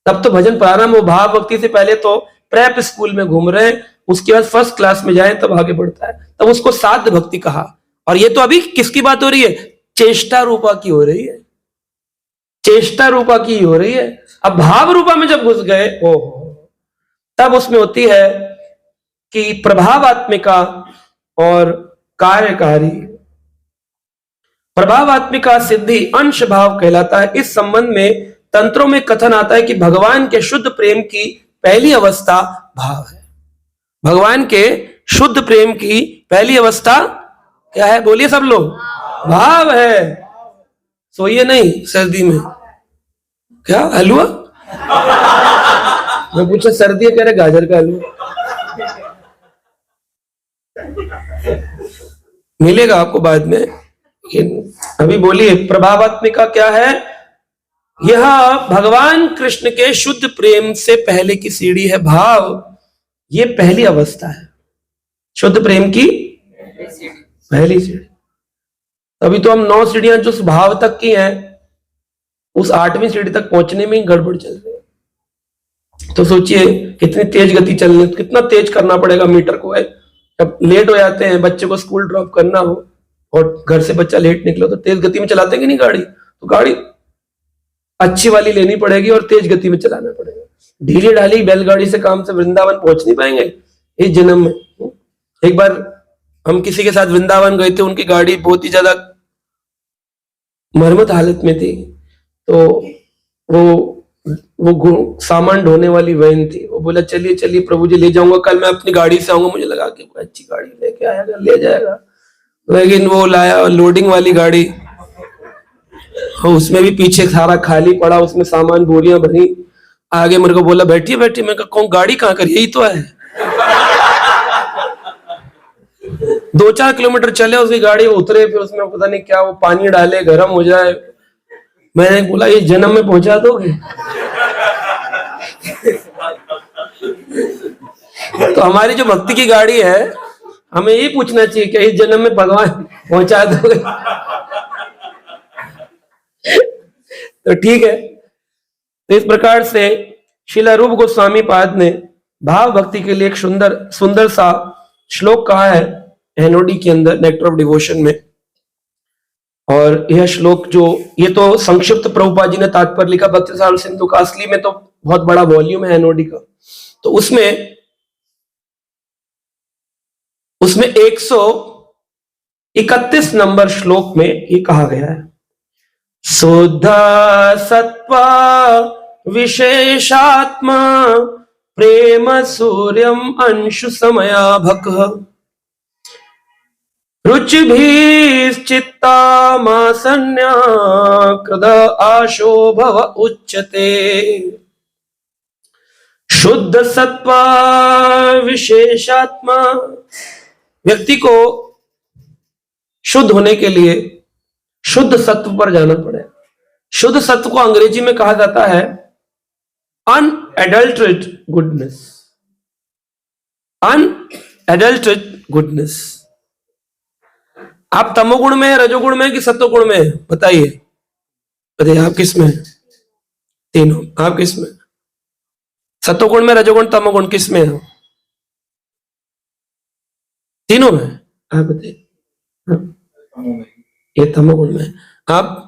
Speaker 2: तब तो भजन प्रारंभ हो। भाव भक्ति से पहले तो प्रेप स्कूल में घूम रहे हैं, उसके बाद फर्स्ट क्लास में जाए तब आगे बढ़ता है, तब उसको साध्य भक्ति कहा। और ये तो अभी किसकी बात हो रही है? चेष्टा रूपा की हो रही है, चेष्टा रूपा की हो रही है। अब भाव रूपा में जब घुस गए ओहो, तब उसमें होती है कि प्रभावात्मिका और कार्यकारी। प्रभावात्मिका सिद्धि अंश भाव कहलाता है। इस संबंध में तंत्रों में कथन आता है कि भगवान के शुद्ध प्रेम की पहली अवस्था भाव है। भगवान के शुद्ध प्रेम की पहली अवस्था क्या है? बोलिए सब लोग, भाव है। सोइए नहीं सर्दी में, क्या हलवा? मैं पूछा सर्दी है, कह रहे गाजर का हलवा। मिलेगा आपको बाद में, अभी बोलिए प्रभावात्मिका क्या है? यह भगवान कृष्ण के शुद्ध प्रेम से पहले की सीढ़ी है। भाव ये पहली अवस्था है, शुद्ध प्रेम की पहली सीढ़ी। अभी तो हम 9 सीढ़ियां जो भाव तक की हैं, उस 8वीं सीढ़ी तक पहुंचने में ही गड़बड़ चल रही है। तो सोचिए कितनी तेज गति चलनी, कितना तेज करना पड़ेगा मीटर को। जब लेट हो जाते हैं, बच्चे को स्कूल ड्रॉप करना हो और घर से बच्चा लेट निकलो, तो तेज गति में चलाते हैं कि नहीं गाड़ी? तो गाड़ी अच्छी वाली लेनी पड़ेगी और तेज गति में चलाना पड़ेगा। ढीली ढाली बैलगाड़ी से काम से वृंदावन पहुंच नहीं पाएंगे इस जन्म में। एक बार हम किसी के साथ वृंदावन गए थे, उनकी गाड़ी बहुत ही ज्यादा मरम्मत हालत में थी, तो वो सामान ढोने वाली वैन थी। वो बोला चलिए चलिए प्रभु जी ले जाऊंगा, कल मैं अपनी गाड़ी से आऊंगा। मुझे लगा कि अच्छी गाड़ी लेके आएगा, ले जाएगा, लेकिन वो लाया लोडिंग वाली गाड़ी, उसमें भी पीछे सारा खाली पड़ा, उसमें सामान बोरियां भरी। आगे मेरे को बोला बैठिए बैठिए, मैं कहा कौन गाड़ी कहां कर, यही तो है। 2-4 किलोमीटर चले उसकी गाड़ी, उतरे, फिर उसमें पता नहीं क्या वो पानी डाले, गर्म हो जाए। मैंने बोला ये जन्म में पहुंचा दोगे? तो हमारी जो भक्ति की गाड़ी है, हमें यही पूछना चाहिए कि इस जन्म में भगवान पहुंचा दोगे? तो ठीक है। तो इस प्रकार से श्रील रूप गोस्वामी पाद ने भाव भक्ति के लिए एक सुंदर सा श्लोक कहा है एनओडी के अंदर, नेक्टर ऑफ डिवोशन में। और यह श्लोक जो, ये तो संक्षिप्त प्रभुपाद जी ने तात्पर्य लिखा, भक्ति सार सिंधु का, असली में तो बहुत बड़ा वॉल्यूम है एनओडी का। तो उसमें 131 नंबर श्लोक में ये कहा गया है, शुद्ध सत्वा विशेषात्मा प्रेम सूर्यम अंशु समया भक। रुचिभिश्चित्तामासन्या कृद आशो भव उच्यते। शुद्ध सत्व विशेषात्मा, व्यक्ति को शुद्ध होने के लिए शुद्ध सत्व पर जाना पड़े। शुद्ध सत्व को अंग्रेजी में कहा जाता है अनएडल्टरेटेड गुडनेस। Unadulterated goodness. आप तमोगुण में, रजोगुण में कि सत्वगुण में, बताइए बताइए आप किस में? तीनों। आप किस में? सत्वगुण में, रजोगुण, तमोगुण, किस में हो? तीनों में। आप बताइए। ये तमोगुण में, आप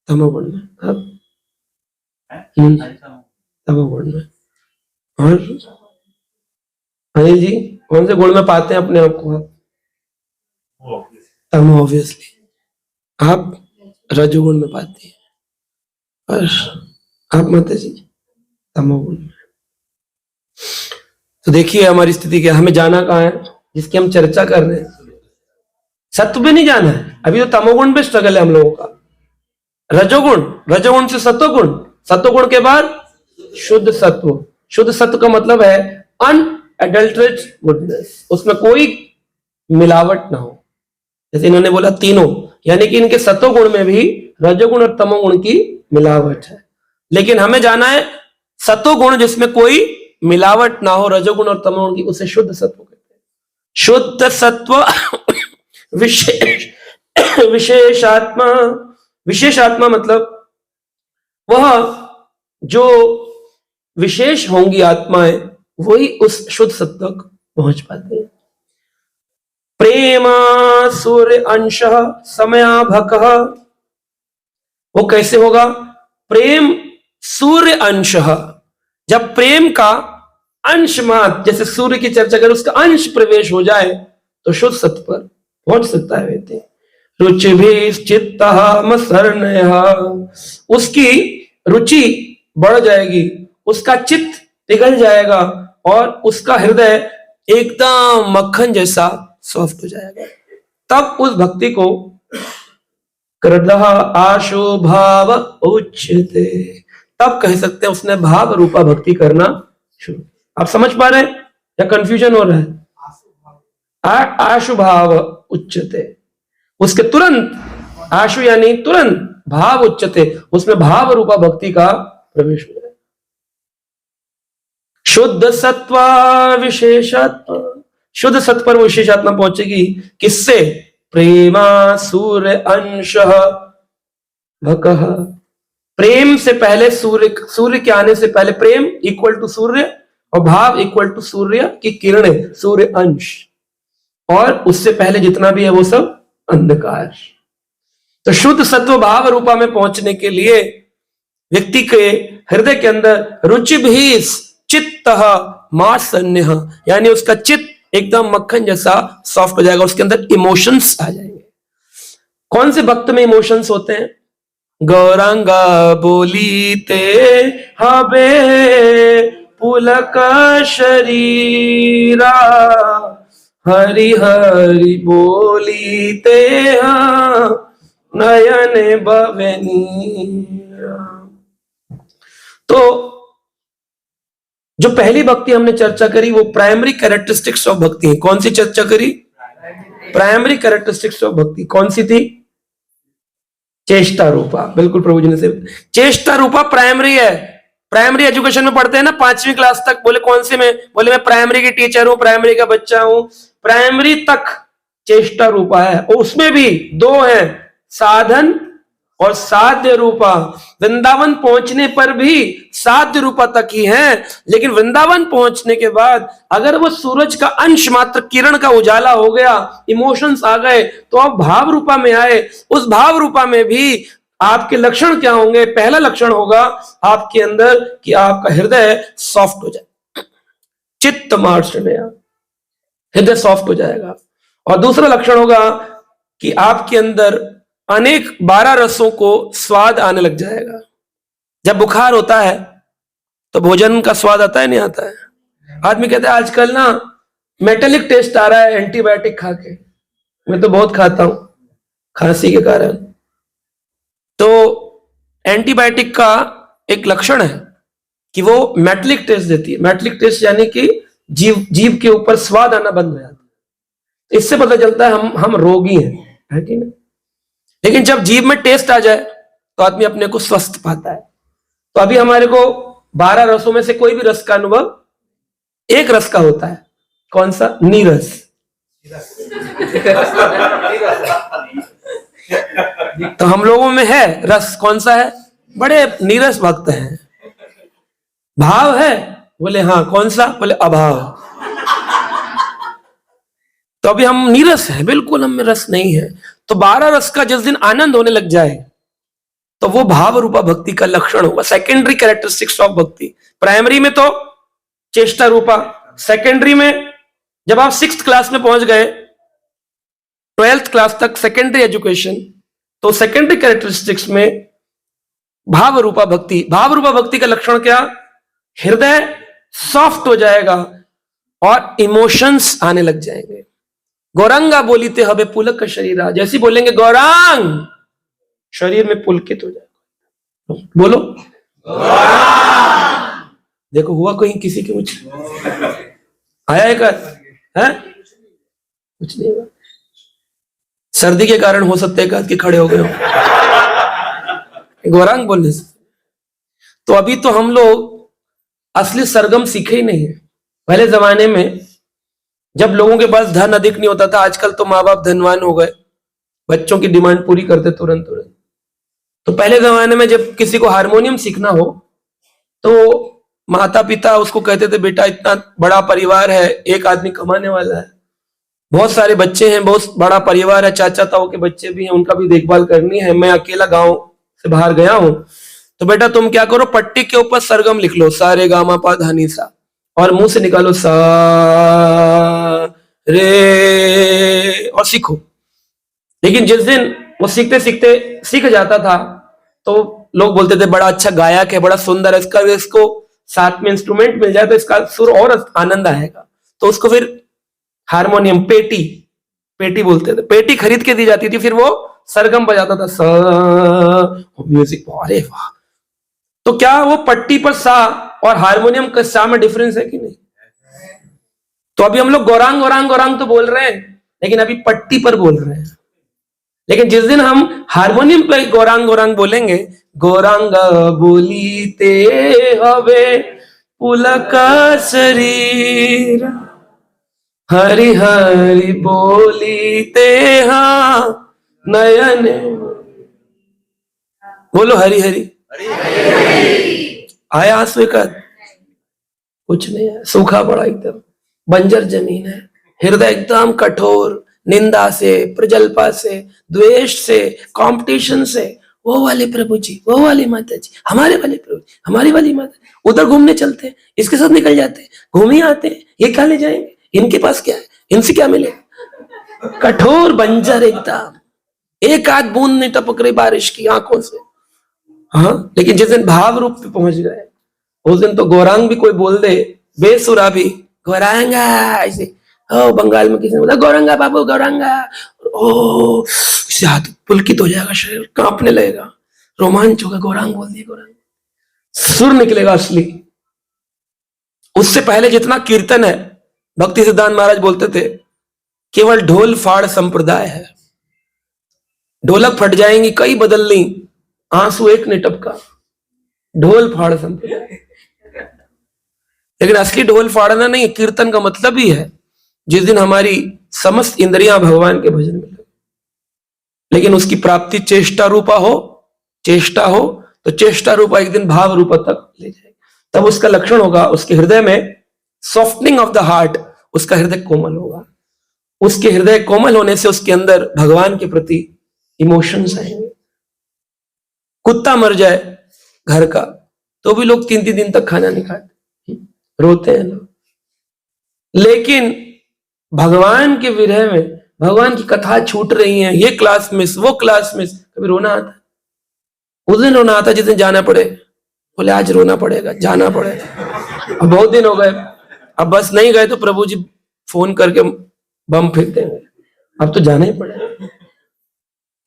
Speaker 2: तमोगुण में, आप तमोगुण में। और अनिल जी कौन से गुण में पाते हैं अपने आप को आप? तमो, ऑब्वियसली। आप रजोगुण में पाते हैं। और आप माता जी तमोगुण में। तो देखिए हमारी स्थिति क्या, हमें जाना कहाँ है जिसकी हम चर्चा कर रहे हैं? सत्व पे नहीं जाना है, अभी तो तमोगुण पे स्ट्रगल है हम लोगों का। रजोगुण, रजोगुण से सत्वगुण, सत्वगुण के बाद शुद्ध सत्व। शुद्ध सत्व का मतलब है अनएडल्टरेटेड गुडनेस, उसमें कोई मिलावट ना हो। जैसे इन्होंने बोला तीनों, यानी कि इनके सत्वगुण में भी रजोगुण और तमोगुण की मिलावट है। लेकिन हमें जाना है सत्वगुण जिसमें कोई मिलावट ना हो, रजोगुण और तमोगुण की, उसे शुद्ध सत्व कहते हैं। शुद्ध सत्व विशेषात्मा। विशेषात्मा मतलब वह जो विशेष होंगी आत्माएं, वही उस शुद्ध सत्व तक पहुंच पाते हैं। प्रेमा सूर्य अंश समयाभक। वो कैसे होगा? प्रेम सूर्य अंश। जब प्रेम का अंश मात्र, जैसे सूर्य की चर्चा करें, उसका अंश प्रवेश हो जाए तो शुद्ध सत्व पर पहुंच सकता है व्यक्ति। रुचि भी चित्तमसरणय, उसकी रुचि बढ़ जाएगी, उसका चित्त पिघल जाएगा और उसका हृदय एकदम मक्खन जैसा सॉफ्ट हो जाएगा। तब उस भक्ति को कृदः आशु भाव उच्यते, तब कह सकते हैं उसने भाव रूपा भक्ति करना शुरू। आप समझ पा रहे हैं या कंफ्यूजन हो रहा है? आशु भाव उच्यते, उसके तुरंत, आशु यानी तुरंत, भाव उच्यते, उसमें भाव रूपा भक्ति का प्रवेश हो जाए। शुद्ध सत्व विशेषात्मा, शुद्ध सत्व पर विशेषात्मा पहुंचेगी किससे? प्रेमा सूर्य अंश भकः। प्रेम से पहले सूर्य, सूर्य के आने से पहले प्रेम इक्वल टू सूर्य और भाव इक्वल टू सूर्य की किरणें, सूर्य अंश, और उससे पहले जितना भी है वो सब अंधकार। तो शुद्ध सत्व भाव रूपा में पहुंचने के लिए व्यक्ति के हृदय के अंदर रुचि भी चित्त मासन्य, यानी उसका चित्त एकदम मक्खन जैसा सॉफ्ट हो जाएगा, उसके अंदर इमोशंस आ जाएंगे। कौन से भक्त में इमोशंस होते हैं? गौरांगा बोलीते हबे पुलक शरीरा, हरि हरि बोलीते नयन बवनीरा। तो जो पहली भक्ति हमने चर्चा करी वो प्राइमरी कैरेक्टरिस्टिक्स ऑफ भक्ति है। कौन सी चर्चा करी? प्राइमरी कैरेक्टरिस्टिक्स ऑफ भक्ति कौन सी थी? चेष्टा रूपा। बिल्कुल प्रभु जी ने से, चेष्टा रूपा प्राइमरी है। प्राइमरी एजुकेशन में पढ़ते हैं ना 5वीं क्लास तक। बोले कौन से में? बोले मैं प्राइमरी की टीचर हूं, प्राइमरी का बच्चा हूं। प्राइमरी तक चेष्टा रूपा है, और उसमें भी दो है, साधन और साध्य रूपा। वृंदावन पहुंचने पर भी साध्य रूपा तक ही है, लेकिन वृंदावन पहुंचने के बाद अगर वो सूरज का अंश मात्र, किरण का उजाला हो गया, इमोशंस आ गए, तो आप भाव रूपा में आए। उस भाव रूपा में भी आपके लक्षण क्या होंगे? पहला लक्षण होगा आपके अंदर कि आपका हृदय सॉफ्ट हो जाए, चित्त मार्षणया, हृदय सॉफ्ट हो जाएगा। और दूसरा लक्षण होगा कि आपके अंदर अनेक 12 रसों को स्वाद आने लग जाएगा। जब बुखार होता है तो भोजन का स्वाद आता है, नहीं आता है? आदमी कहता है आजकल ना मेटेलिक टेस्ट आ रहा है एंटीबायोटिक खा के, मैं तो बहुत खाता हूं खांसी के कारण। तो एंटीबायोटिक का एक लक्षण है कि वो मेटलिक टेस्ट देती है। मेटलिक टेस्ट यानी कि जीभ के ऊपर स्वाद आना बंद हो जाता है। इससे पता चलता है हम रोगी हैं, है कि नहीं? लेकिन जब जीभ में टेस्ट आ जाए तो आदमी अपने को स्वस्थ पाता है। तो अभी हमारे को 12 रसों में से कोई भी रस का अनुभव एक रस का होता है। कौन सा? नीरस। तो हम लोगों में है रस, कौन सा है? बड़े नीरस भक्त हैं। भाव है? बोले हाँ। कौन सा? बोले अभाव। तो अभी हम नीरस हैं, बिल्कुल हम में रस नहीं है। तो 12 रस का जिस दिन आनंद होने लग जाए तो वो भाव रूपा भक्ति का लक्षण होगा। सेकेंडरी कैरेक्टरिस्टिक्स ऑफ भक्ति। प्राइमरी में तो चेष्टा रूपा, सेकेंडरी में जब आप 6th क्लास में पहुंच गए, 12th क्लास तक सेकेंडरी एजुकेशन, तो सेकेंडरी कैरेक्टरिस्टिक्स में भाव रूपा भक्ति। भाव रूपा भक्ति का लक्षण क्या? हृदय सॉफ्ट हो जाएगा और इमोशंस आने लग जाएंगे। गौरांगा बोलीते हवे पुलक शरीरा, जैसे बोलेंगे गौरांग, शरीर में पुलकित हो जाएगा। बोलो देखो हुआ कहीं किसी के कुछ आया है? कुछ नहीं हुआ। सर्दी के कारण हो सकता है कि खड़े हो गए हो गौरांग बोलने से। तो अभी तो हम लोग असली सरगम सीखे ही नहीं है। पहले जमाने में जब लोगों के पास धन अधिक नहीं होता था, आजकल तो माँ बाप धनवान हो गए, बच्चों की डिमांड पूरी करते तुरंत। तो पहले जमाने में जब किसी को हारमोनियम सीखना हो तो माता पिता उसको कहते थे बेटा इतना बड़ा परिवार है, एक आदमी कमाने वाला है, बहुत सारे बच्चे हैं, बहुत बड़ा परिवार है, चाचा ताऊ के बच्चे भी हैं, उनका भी देखभाल करनी है, मैं अकेला गांव से बाहर गया हूं, तो बेटा तुम क्या करो, पट्टी के ऊपर सरगम लिख लो, सा रे गा मा पा धा नी सा, और मुंह से निकालो सा रे और सीखो। लेकिन जिस दिन वो सीखते सीखते सीख जाता था तो लोग बोलते थे बड़ा अच्छा गायक है, बड़ा सुंदर है, इसको साथ में इंस्ट्रूमेंट मिल जाए तो इसका सुर और आनंद आएगा। तो उसको फिर हारमोनियम, पेटी बोलते थे, पेटी खरीद के दी जाती थी, फिर वो सरगम बजाता था, सा म्यूजिक। अरे वाह! तो क्या वो पट्टी पर सा और हारमोनियम का सा में डिफरेंस है कि नहीं? तो अभी हम लोग गौरांग गौरांग गौरांग तो बोल रहे हैं, लेकिन अभी पट्टी पर बोल रहे हैं। लेकिन जिस दिन हम हारमोनियम पे गौरांग गौरांग बोलेंगे, गौरांगा बोलीते हवे पुलक शरीर, हरि हरि बोलीते हाँ नयन, बोलो हरि हरि। आया स्वीकार? कुछ नहीं है, सूखा पड़ा, एकदम बंजर जमीन है, हृदय एकदम कठोर, निंदा से, प्रजल्पा से, द्वेष से, कंपटीशन से। वो वाले प्रभु जी, वो वाली माता जी, हमारे वाले प्रभु जी, हमारी वाली माता, उधर घूमने चलते हैं, इसके साथ निकल जाते हैं, घूम ही आते हैं, ये क्या ले जाएंगे, इनके पास क्या है, इनसे क्या मिलेगा। कठोर बंजर एकदम, एक आध बूंद नहीं टपक रही बारिश की आंखों से। हाँ, लेकिन जिस दिन भाव रूप पे पहुंच गए उस दिन तो गौरांग भी कोई बोल दे, बेसुरा भी, गौरांगा ऐसे, ओ बंगाल में किसी ने बोला गौरंगा बाबू गौरंगा, ओ इससे हाथ पुलकित हो जाएगा, शरीर कांपने लगेगा, रोमांच होगा, गौरांग बोल दिया, गौरांग, सुर निकलेगा असली। उससे पहले जितना कीर्तन है, भक्ति सिद्धांत महाराज बोलते थे केवल ढोल फाड़ संप्रदाय है, ढोलक फट जाएंगी कई बदलनी, आंसू एक ने टपका, ढोल फाड़ संप्रदाय। लेकिन असली ढोल फाड़ना नहीं, कीर्तन का मतलब ही है जिस दिन हमारी समस्त इंद्रियां भगवान के भजन में लगे। लेकिन उसकी प्राप्ति चेष्टा रूपा हो, चेष्टा हो तो चेष्टा रूपा एक दिन भाव रूपा तक ले जाएगी। तब उसका लक्षण होगा उसके हृदय में सॉफ्टनिंग ऑफ द हार्ट, उसका हृदय कोमल होगा। उसके हृदय कोमल होने से उसके अंदर भगवान के प्रति इमोशंस आएंगे। कुत्ता मर जाए घर का तो भी लोग 3-3 दिन तक खाना नहीं खाते, रोते हैं लोग। लेकिन भगवान के विरह में, भगवान की कथा छूट रही है, ये क्लास मिस, वो क्लास मिस, कभी रोना आता? उस दिन रोना आता जिस दिन जाना पड़े, बोले आज रोना पड़ेगा, जाना पड़ेगा। अब बहुत दिन हो गए, अब बस नहीं गए तो प्रभु जी फोन करके बम फेंक देंगे, अब तो जाना ही पड़ेगा।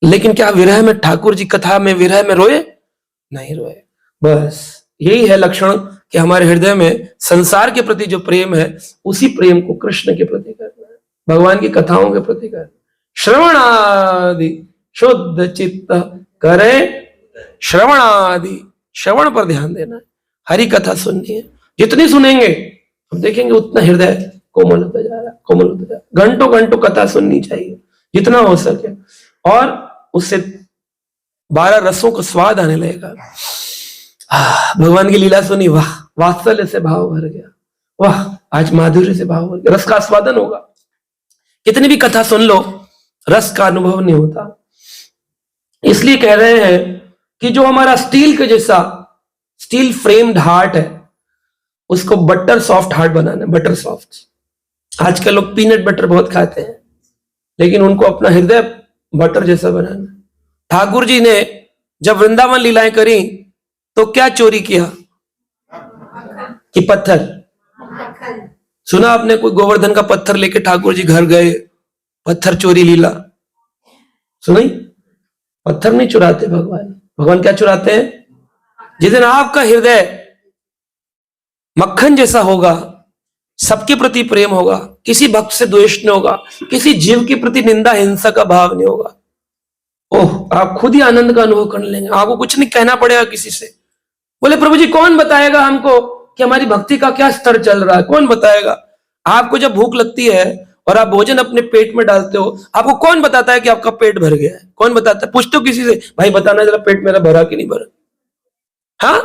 Speaker 2: लेकिन क्या विरह में ठाकुर जी कथा में विरह में रोए? नहीं रोए। बस यही है लक्षण कि हमारे हृदय में संसार के प्रति जो प्रेम है उसी प्रेम को कृष्ण के प्रति करना है, भगवान की कथाओं के प्रति करना। श्रवणादि शुद्ध चित्त करे, श्रवणादि श्रवण पर ध्यान देना है, हरि कथा सुननी है। जितनी सुनेंगे हम देखेंगे उतना हृदय कोमल होता जा रहा है, कोमल होता जा रहा है। घंटों घंटों कथा सुननी चाहिए जितना हो सके, और उससे 12 रसों का स्वाद आने लगेगा। भगवान की लीला सुनी, वाह, वात्सल्य से भाव भर गया, वाह, आज माधुर्य से भाव भर गया, रस का आस्वादन होगा। कितनी भी कथा सुन लो, रस का अनुभव नहीं होता। इसलिए कह रहे हैं कि जो हमारा स्टील के जैसा स्टील फ्रेम्ड हार्ट है उसको बटर सॉफ्ट हार्ट बनाना है, बटर सॉफ्ट। आजकल लोग पीनट बटर बहुत खाते हैं, लेकिन उनको अपना हृदय बटर जैसा बनाना है। ठाकुर जी ने जब वृंदावन लीलाएं करी तो क्या चोरी किया कि पत्थर? सुना आपने कोई गोवर्धन का पत्थर लेके ठाकुर जी घर गए, पत्थर चोरी लीला सुनी? पत्थर नहीं चुराते भगवान। भगवान क्या चुराते हैं? जिस दिन आपका हृदय मक्खन जैसा होगा, सबके प्रति प्रेम होगा, किसी भक्त से द्वेष नहीं होगा, किसी जीव के प्रति निंदा हिंसा का भाव नहीं होगा, ओह, आप खुद ही आनंद का अनुभव कर लेंगे। आपको कुछ नहीं कहना पड़ेगा किसी से। बोले प्रभु जी कौन बताएगा हमको कि हमारी भक्ति का क्या स्तर चल रहा है? कौन बताएगा? आपको जब भूख लगती है और आप भोजन अपने पेट में डालते हो, आपको कौन बताता है कि आपका पेट भर गया है? कौन बताता है? पूछते हो किसी से, भाई बताना जरा पेट मेरा भरा कि नहीं भरा? हाँ,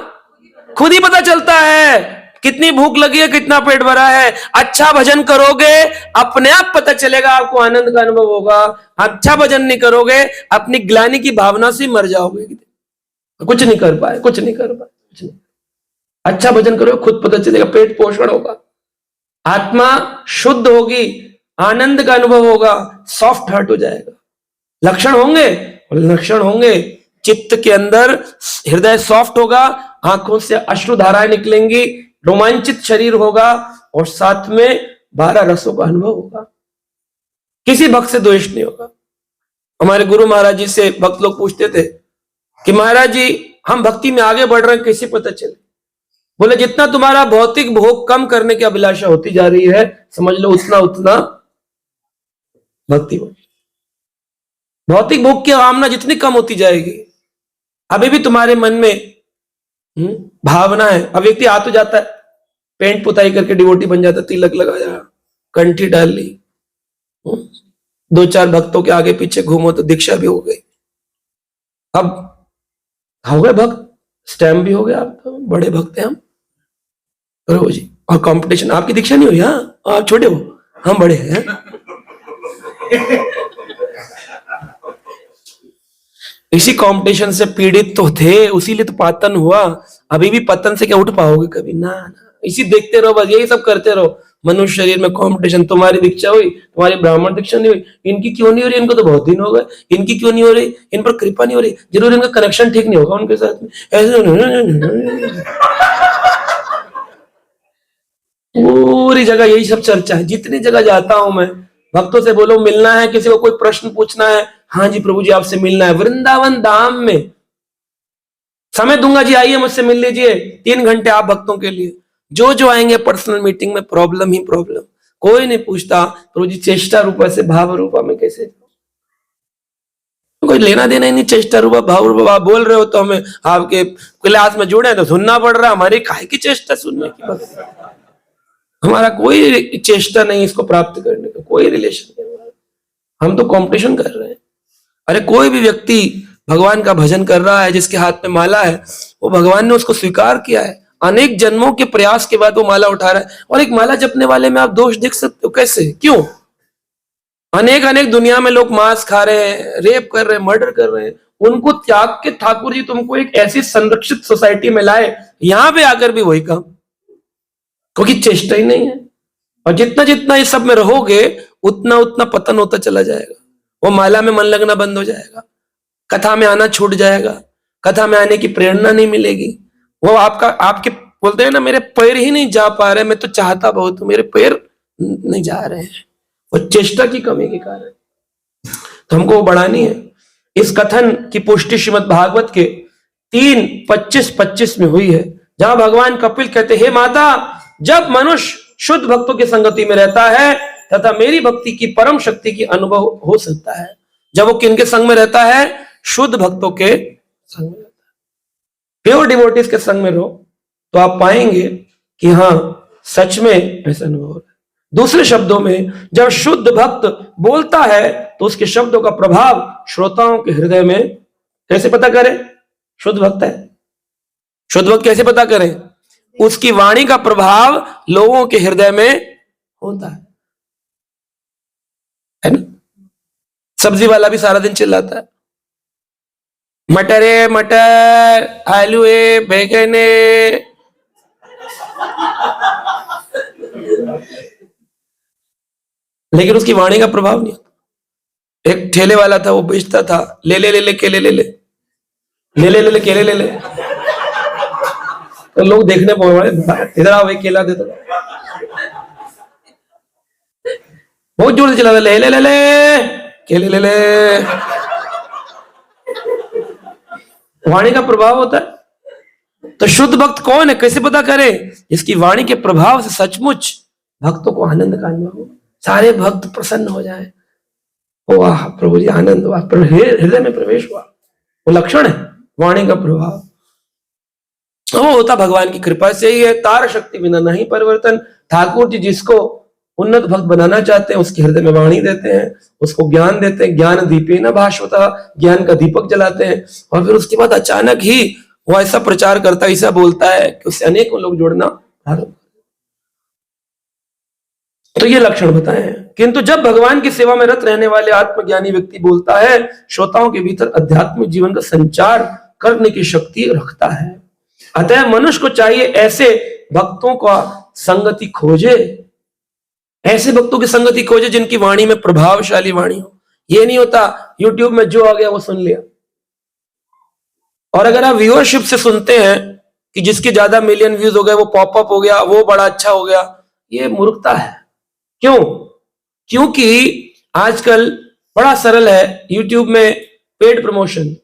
Speaker 2: खुद ही पता चलता है कितनी भूख लगी है, कितना पेट भरा है। अच्छा भजन करोगे अपने आप पता चलेगा, आपको आनंद का अनुभव होगा। अच्छा भजन नहीं करोगे, अपनी ग्लानि की भावना से मर जाओगे, कुछ नहीं कर पाए, कुछ नहीं कर पाए, कुछ नहीं। अच्छा भजन करोगे, खुद पता चलेगा, पेट पोषण होगा, आत्मा शुद्ध होगी, आनंद का अनुभव होगा, सॉफ्ट हार्ट हो जाएगा। लक्षण होंगे, लक्षण होंगे, चित्त के अंदर हृदय सॉफ्ट होगा, आंखों से अश्रुधाराएं निकलेंगी, रोमांचित शरीर होगा, और साथ में 12 रसों का अनुभव होगा। किसी भक्त से द्वेष नहीं होगा। हमारे गुरु महाराज जी से भक्त लोग पूछते थे कि महाराज जी हम भक्ति में आगे बढ़ रहे हैं, कैसे पता चले? बोले जितना तुम्हारा भौतिक भोग कम करने की अभिलाषा होती जा रही है, समझ लो उतना उतना भक्ति हो। भौतिक भोग की कामना जितनी कम होती जाएगी, अभी भी तुम्हारे मन में भावना है। अब व्यक्ति आ तो जाता है, पेंट पुताई करके डिवोटी बन जाता, तिलक लगाया, कंठी डाल ली, 2-4 भक्तों के आगे पीछे घूमो तो दीक्षा भी हो गई। अब हो गए भक्त, स्टैम्प भी हो गया, आप तो बड़े भक्त हैं हम, प्रभु जी। और कंपटीशन, आपकी दीक्षा नहीं हुई? हाँ, आप छोटे हो, हम बड़े हैं। इसी कंपटीशन से पीड़ित तो थे, उसीलिए तो पतन हुआ। अभी भी पतन से क्या उठ पाओगे कभी? ना, इसी देखते रहो, बस यही सब करते रहो। मनुष्य शरीर में कंपटीशन, तुम्हारी दीक्षा हुई, तुम्हारी ब्राह्मण दीक्षा नहीं हुई, इनकी क्यों नहीं हो रही? इनको तो बहुत दिन हो गए, इनकी क्यों नहीं हो रही? इन पर कृपा नहीं हो रही, जरूर इनका कनेक्शन ठीक नहीं होगा उनके साथ में। ऐसे पूरी जगह यही सब चर्चा है। जितनी जगह जाता हूं मैं, भक्तों से बोलो मिलना है, किसी को कोई प्रश्न पूछना है, हाँ जी प्रभु जी आपसे मिलना है, वृंदावन धाम में समय दूंगा जी, आइए मुझसे मिल लीजिए, 3 घंटे आप भक्तों के लिए। जो आएंगे पर्सनल मीटिंग में प्रॉब्लम ही प्रॉब्लम, कोई नहीं पूछता प्रभु जी चेष्टा रूपा से भाव रूपा में कैसे, कोई लेना देना ही नहीं। चेष्टा रूपा भाव रूपा आप बोल रहे हो तो हमें आपके क्लास में जुड़े तो सुनना पड़ रहा है, हमारी काहे की चेष्टा सुनने की? बस हमारा कोई चेष्टा नहीं इसको प्राप्त करने का, कोई रिलेशन नहीं, हम तो कंपटीशन कर रहे हैं। अरे कोई भी व्यक्ति भगवान का भजन कर रहा है, जिसके हाथ में माला है, वो भगवान ने उसको स्वीकार किया है। अनेक जन्मों के प्रयास के बाद वो माला उठा रहा है। और एक माला जपने वाले में आप दोष देख सकते हो? कैसे, क्यों? अनेक दुनिया में लोग मांस खा रहे हैं, रेप कर रहे हैं, मर्डर कर रहे हैं, उनको त्याग के ठाकुर जी तुमको एक ऐसी संरक्षित सोसाइटी में लाए, यहां पे आकर भी वही काम, क्योंकि चेष्टा ही नहीं है। और जितना जितना इस सब में रहोगे उतना उतना पतन होता चला जाएगा। वो माला में मन लगना बंद हो जाएगा, कथा में आना छूट जाएगा, कथा में आने की प्रेरणा नहीं मिलेगी। वो आपके बोलते हैं ना, मेरे पैर ही नहीं जा पा रहे, मैं तो चाहता बहुत हूं, मेरे पैर नहीं जा रहे हैं, वो चेष्टा की कमी के कारण। तो हमको वो बढ़ानी है। इस कथन की पुष्टि श्रीमद् भागवत के 3:25-25 में हुई है, जहां भगवान कपिल कहते, हे माता, जब मनुष्य शुद्ध भक्तों की संगति में रहता है तथा मेरी भक्ति की परम शक्ति की अनुभव हो सकता है। जब वो किनके संग में रहता है? शुद्ध भक्तों के संग में रहता है। प्योर डिवोटीज के संग में रहो तो आप पाएंगे कि हाँ, सच में ऐसा अनुभव हो रहा है। दूसरे शब्दों में, जब शुद्ध भक्त बोलता है तो उसके शब्दों का प्रभाव श्रोताओं के हृदय में कैसे पता करें? शुद्ध भक्त है, शुद्ध भक्त कैसे पता करें? उसकी वाणी का प्रभाव लोगों के हृदय में होता है ना? सब्जी वाला भी सारा दिन चिल्लाता है, मटर है मटर, आलू है, बैगन है, लेकिन उसकी वाणी का प्रभाव नहीं होता। एक ठेले वाला था, वो बेचता था, ले ले ले ले केले ले ले ले ले ले ले केले ले ले, तो लोग देखने पहुंचे, इधर आओ एक केला दे दो, बहुत जोर से चला, ले ले ले ले केले ले ले। वाणी का प्रभाव होता है। तो शुद्ध भक्त कौन है, कैसे पता करें? जिसकी वाणी के प्रभाव से सचमुच भक्तों को आनंद का अनुभव हो, सारे भक्त प्रसन्न हो जाए, वाह प्रभु जी आनंद हुआ, हृदय में प्रवेश हुआ, वो लक्षण है वाणी का प्रभाव। वो होता भगवान की कृपा से ही है। तार शक्ति बिना नहीं परिवर्तन। ठाकुर जी जिसको उन्नत भक्त बनाना चाहते हैं उसके हृदय में वाणी देते हैं, उसको ज्ञान देते हैं, ज्ञान दीपेन भास्वता, ज्ञान का दीपक जलाते हैं, और फिर उसके बाद अचानक ही वो ऐसा प्रचार करता है, ऐसा बोलता है कि उससे अनेकों लोग जुड़ना प्रारंभ। तो ये लक्षण बताए हैं। किंतु जब भगवान की सेवा में रत रहने वाले आत्मज्ञानी व्यक्ति बोलता है, श्रोताओं के भीतर आध्यात्मिक जीवन का संचार करने की शक्ति रखता है। अतः मनुष्य को चाहिए ऐसे भक्तों का संगति खोजे, ऐसे भक्तों की संगति खोजे जिनकी वाणी में प्रभावशाली वाणी हो। ये नहीं होता यूट्यूब में जो आ गया वो सुन लिया। और अगर आप व्यूअरशिप से सुनते हैं कि जिसके ज्यादा मिलियन व्यूज हो गए, वो पॉपअप हो गया, वो बड़ा अच्छा हो गया, ये मूर्खता है। क्यों? क्योंकि आजकल बड़ा सरल है यूट्यूब में पेड प्रमोशन।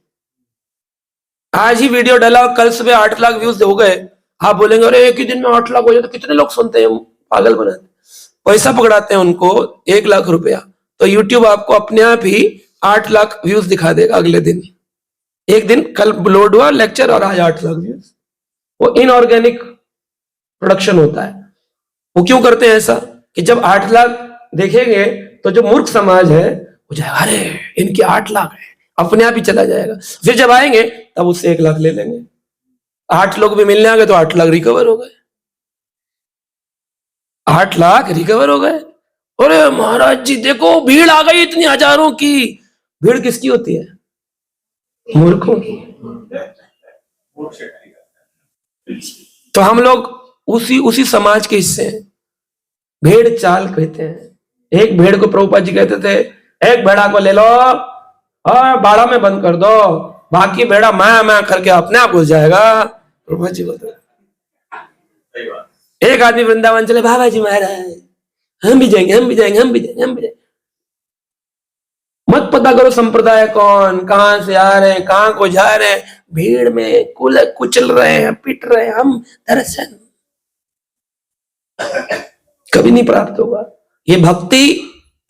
Speaker 2: आज ही वीडियो डाला, कल सुबह 8 लाख व्यूज हो गए, आप बोलेंगे अरे एक ही दिन में 8 लाख हो जाए तो कितने लोग सुनते हैं, पागल बनाते। पैसा पकड़ाते हैं उनको 1 लाख रुपया, तो यूट्यूब आपको अपने आप ही 8 लाख व्यूज दिखा देगा अगले दिन। एक दिन कल लोड हुआ लेक्चर और आज 8 लाख व्यूज। वो इनऑर्गेनिक प्रोडक्शन होता है। वो क्यों करते हैं ऐसा कि जब 8 लाख देखेंगे तो जो मूर्ख समाज है वो जाएगा, अरे इनके 8 लाख है, अपने आप ही चला जाएगा। फिर जब आएंगे तब उससे 1 लाख ले लेंगे। 8 लोग भी मिलने आ गए तो 8 लाख रिकवर हो गए, 8 लाख रिकवर हो गए। अरे महाराज जी देखो भीड़ आ गई इतनी हजारों की। भीड़ किसकी होती है? मूर्खों की। तो हम लोग उसी समाज के हिस्से हैं। भेड़ चाल कहते हैं। एक भेड़ को प्रभुपाद जी कहते थे, एक भेड़ा को ले लो और बाड़ा में बंद कर दो, बाकी भेड़ा मैं करके अपने आप घुस जाएगा। प्रभुपाद जी बोलते। एक आदमी वृंदावन चले, बाबा जी महाराज हम भी जाएंगे, हम भी जाएंगे, हम भी जाएंगे, हम भी जाएंगे। मत पता करो संप्रदाय कौन, कहां से आ रहे हैं, कहां को जा रहे हैं, भीड़ में कुचल रहे हैं, पिट रहे हैं, हम दर्शन कभी नहीं प्राप्त होगा। ये भक्ति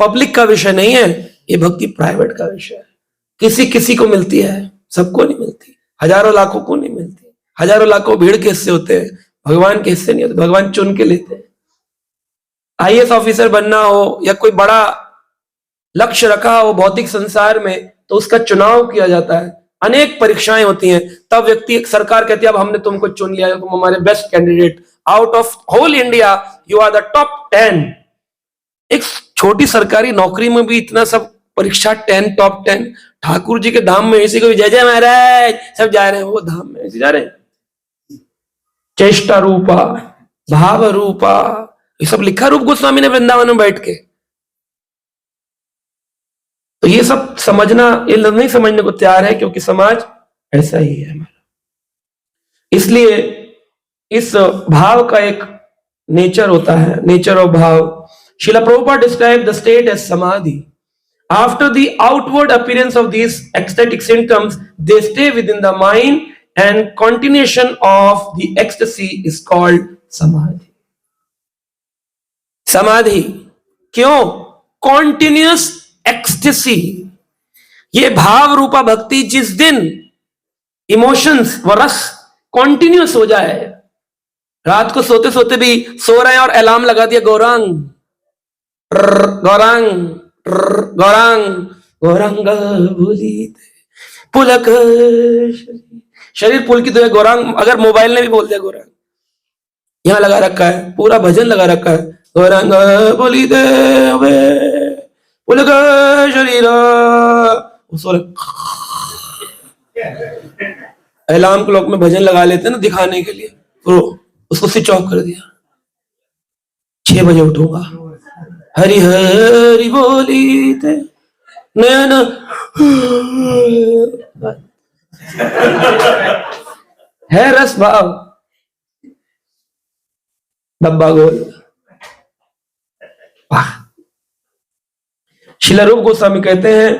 Speaker 2: पब्लिक का विषय नहीं है, ये भक्ति प्राइवेट का विषय है। किसी किसी को मिलती है, सबको नहीं मिलती, हजारों लाखों को नहीं मिलती। हजारों लाखों भीड़ के हिस्से होते हैं, भगवान के हिस्से नहीं होते। भगवान चुन के लेते हैं। आईएएस ऑफिसर बनना हो या कोई बड़ा लक्ष्य रखा हो भौतिक संसार में, तो उसका चुनाव किया जाता है, अनेक परीक्षाएं होती हैं, तब व्यक्ति, सरकार कहती है अब हमने तुमको चुन लिया, तुम हमारे best candidate, out of whole India you are the top 10। एक छोटी सरकारी नौकरी में भी इतना सब परीक्षा, 10 टॉप 10। ठाकुर जी के धाम में ऐसे कोई जय जय महाराज सब जा रहे हैं, वो धाम में ऐसे जा रहे हैं। चेष्टा रूपा, भाव रूपा, ये सब लिखा रूप गोस्वामी ने वृंदावन में बैठ के। तो ये सब समझना, ये नहीं समझने को तैयार है, क्योंकि समाज ऐसा ही है हमारा। इसलिए इस भाव का एक नेचर होता है, नेचर ऑफ भाव। Srila Prabhupada describe the state as samadhi. After the outward appearance of these ecstatic symptoms, they stay within the mind, and continuation of the ecstasy is called samadhi. समाधि क्यों? कॉन्टिन्यूस एक्सटेसी, ये भाव रूपा भक्ति जिस दिन इमोशंस व रस कॉन्टिन्यूस हो जाए, रात को सोते सोते भी सो रहे हैं और अलार्म लगा दिया, गौरांग गौरांग गौरांग गौरांग भूलित पुलक शरीर पुलकित है गौरांग, अगर मोबाइल ने भी बोल दिया गौरांग, यहां लगा रखा है, पूरा भजन लगा रखा है, गौरांग बोलित पुलक शरीर, अलार्म क्लॉक में भजन लगा लेते हैं ना दिखाने के लिए, तो उसको स्विच ऑफ कर दिया, 6 बजे उठूंगा, हरि हरि बोलिते नयन है रस भाव, डब्बा गोल। श्रील रूप गोस्वामी कहते हैं,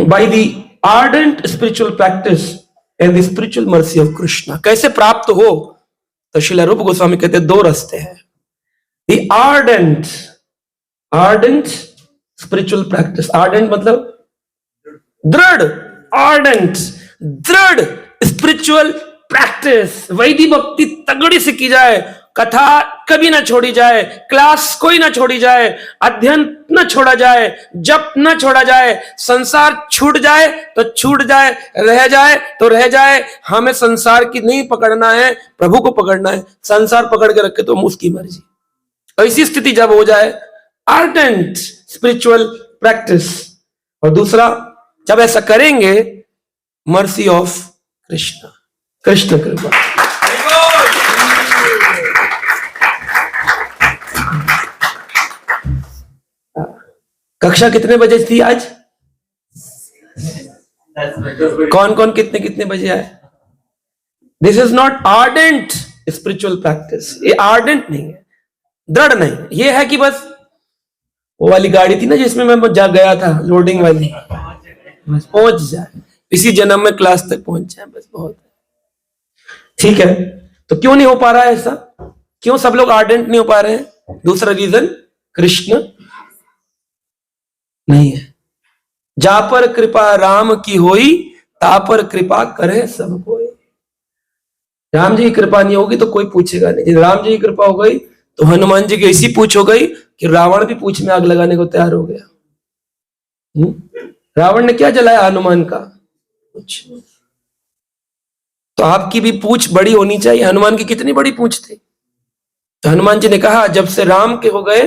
Speaker 2: by the ardent spiritual practice and the spiritual mercy of Krishna, कैसे प्राप्त हो? तो श्रील रूप गोस्वामी कहते हैं 2 रास्ते हैं। The ardent spiritual practice, ardent मतलब दृढ़, आर्डेंट दृढ़ स्पिरिचुअल प्रैक्टिस, वैदिक भक्ति तगड़ी से की जाए, कथा कभी ना छोड़ी जाए, क्लास कोई ना छोड़ी जाए, अध्ययन ना छोड़ा जाए, जप ना छोड़ा जाए, संसार छूट जाए तो छूट जाए, रह जाए तो रह जाए, हमें संसार की नहीं पकड़ना है, प्रभु को पकड़ना है, संसार पकड़ के रखे तो उसकी मर्जी। ऐसी स्थिति जब हो जाए, आर्डेंट स्पिरिचुअल प्रैक्टिस, और दूसरा जब ऐसा करेंगे, मर्सी ऑफ कृष्ण, कृष्ण कृपा। कक्षा कितने बजे थी आज? कौन कौन कितने कितने बजे आए? This is not ardent spiritual practice, ये आर्डेंट नहीं है, दृढ़ नहीं, ये है कि बस वो वाली गाड़ी थी ना जिसमें मैं जा गया था, लोडिंग वाली, बस पहुंच जाए, इसी जन्म में क्लास तक पहुंच जाए, बस बहुत ठीक है। तो क्यों नहीं हो पा रहा है ऐसा? क्यों सब लोग आर्डेंट नहीं हो पा रहे हैं? दूसरा रीजन, कृष्ण नहीं है। जा पर कृपा राम की होई, ता पर कृपा करे सब कोई। राम जी की कृपा नहीं होगी तो कोई पूछेगा नहीं, राम जी की कृपा हो गई तो हनुमान जी की ऐसी पूछ हो गई कि रावण भी पूछ में आग लगाने को तैयार हो गया। रावण ने क्या जलाया हनुमान का? कुछ। तो आपकी भी पूछ बड़ी होनी चाहिए। हनुमान की कितनी बड़ी पूछ थी? तो हनुमान जी ने कहा, जब से राम के हो गए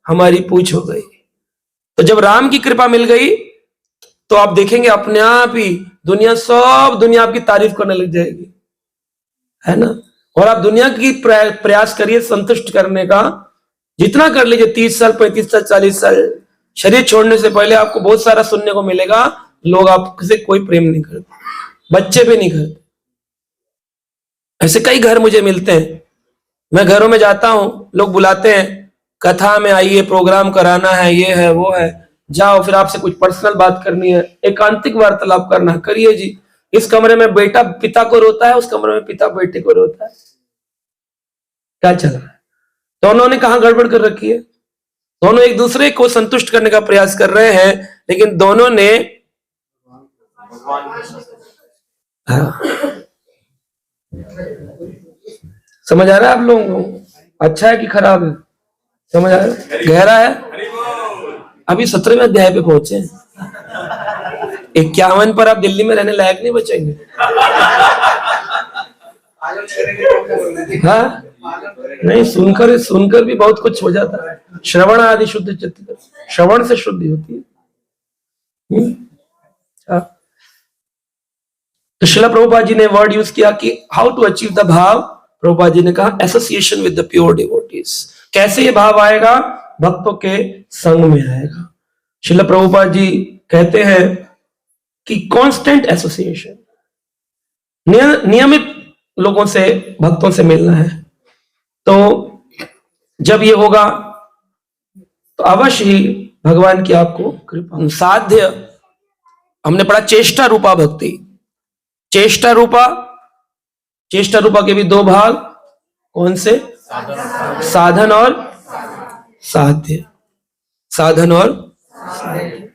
Speaker 2: हमारी पूछ हो गई। तो जब राम की कृपा मिल गई तो आप देखेंगे अपने आप ही सब दुनिया आपकी तारीफ करने लग जाएगी, है ना। और आप दुनिया की प्रयास करिए संतुष्ट करने का, जितना कर लीजिए, 30 साल 35 साल 40 साल, शरीर छोड़ने से पहले आपको बहुत सारा सुनने को मिलेगा, लोग आपसे कोई प्रेम नहीं करते, बच्चे भी नहीं करते। ऐसे कई घर मुझे मिलते हैं, मैं घरों में जाता हूं, लोग बुलाते हैं, कथा में आइए, प्रोग्राम कराना है, ये है वो है, जाओ, फिर आपसे कुछ पर्सनल बात करनी है, एकांतिक वार्तालाप करना है, करिए जी। इस कमरे में बेटा पिता को रोता है, उस कमरे में पिता बेटे को रोता है, क्या चल रहा है? दोनों ने कहां गड़बड़ कर रखी है? दोनों एक दूसरे को संतुष्ट करने का प्रयास कर रहे हैं, लेकिन दोनों ने समझ आ रहा है आप लोगों को? अच्छा है कि खराब है? समझ आ रहा है? गहरा है? अभी 17वें अध्याय पे पहुंचे, 51 पर आप दिल्ली में रहने लायक नहीं बचेंगे। हाँ नहीं, सुनकर भी बहुत कुछ हो जाता है। श्रवण आदि शुद्ध चित्त, श्रवण से शुद्धि होती है। तो श्रील प्रभुपाद जी ने वर्ड यूज किया कि हाउ टू अचीव द भाव। प्रभुपाद जी ने कहा association with the pure devotees. कैसे ये भाव आएगा? भक्तों के संग में आएगा। श्रील प्रभुपाद जी कहते हैं कि कांस्टेंट एसोसिएशन, नियमित लोगों से, भक्तों से मिलना है। तो जब ये होगा तो अवश्य ही भगवान की आपको कृपा। साध्य हमने पढ़ा चेष्टा रूपा भक्ति। चेष्टा रूपा के भी दो भाग, कौन से? साधन और साध्य। साधन और साध्य।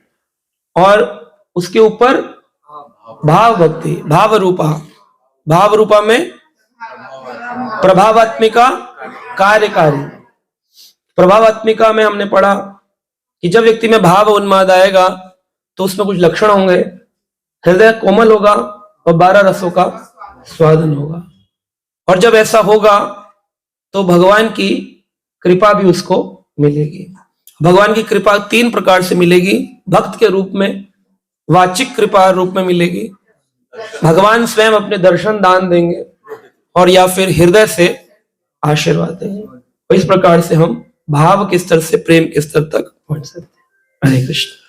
Speaker 2: और उसके ऊपर भाव भक्ति, भाव रूपा। भाव रूपा में प्रभावात्मिका, कार्यकारी। प्रभावात्मिका में हमने पढ़ा कि जब व्यक्ति में भाव उन्माद आएगा तो उसमें कुछ लक्षण होंगे। हृदय कोमल होगा और 12 रसों का स्वादन होगा। और जब ऐसा होगा तो भगवान की कृपा भी उसको मिलेगी। भगवान की कृपा 3 प्रकार से मिलेगी। भक्त के रूप में, वाचिक कृपा रूप में मिलेगी, भगवान स्वयं अपने दर्शन दान देंगे, और या फिर हृदय से आशीर्वाद देंगे। तो इस प्रकार से हम भाव के स्तर से प्रेम के स्तर तक पहुंच सकते हैं। हरे कृष्ण।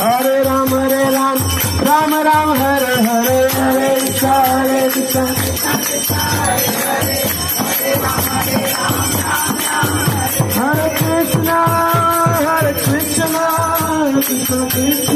Speaker 3: हरे राम राम राम हरे हरे, हरे कृष्ण हरे कृष्ण, कृष्ण कृष्ण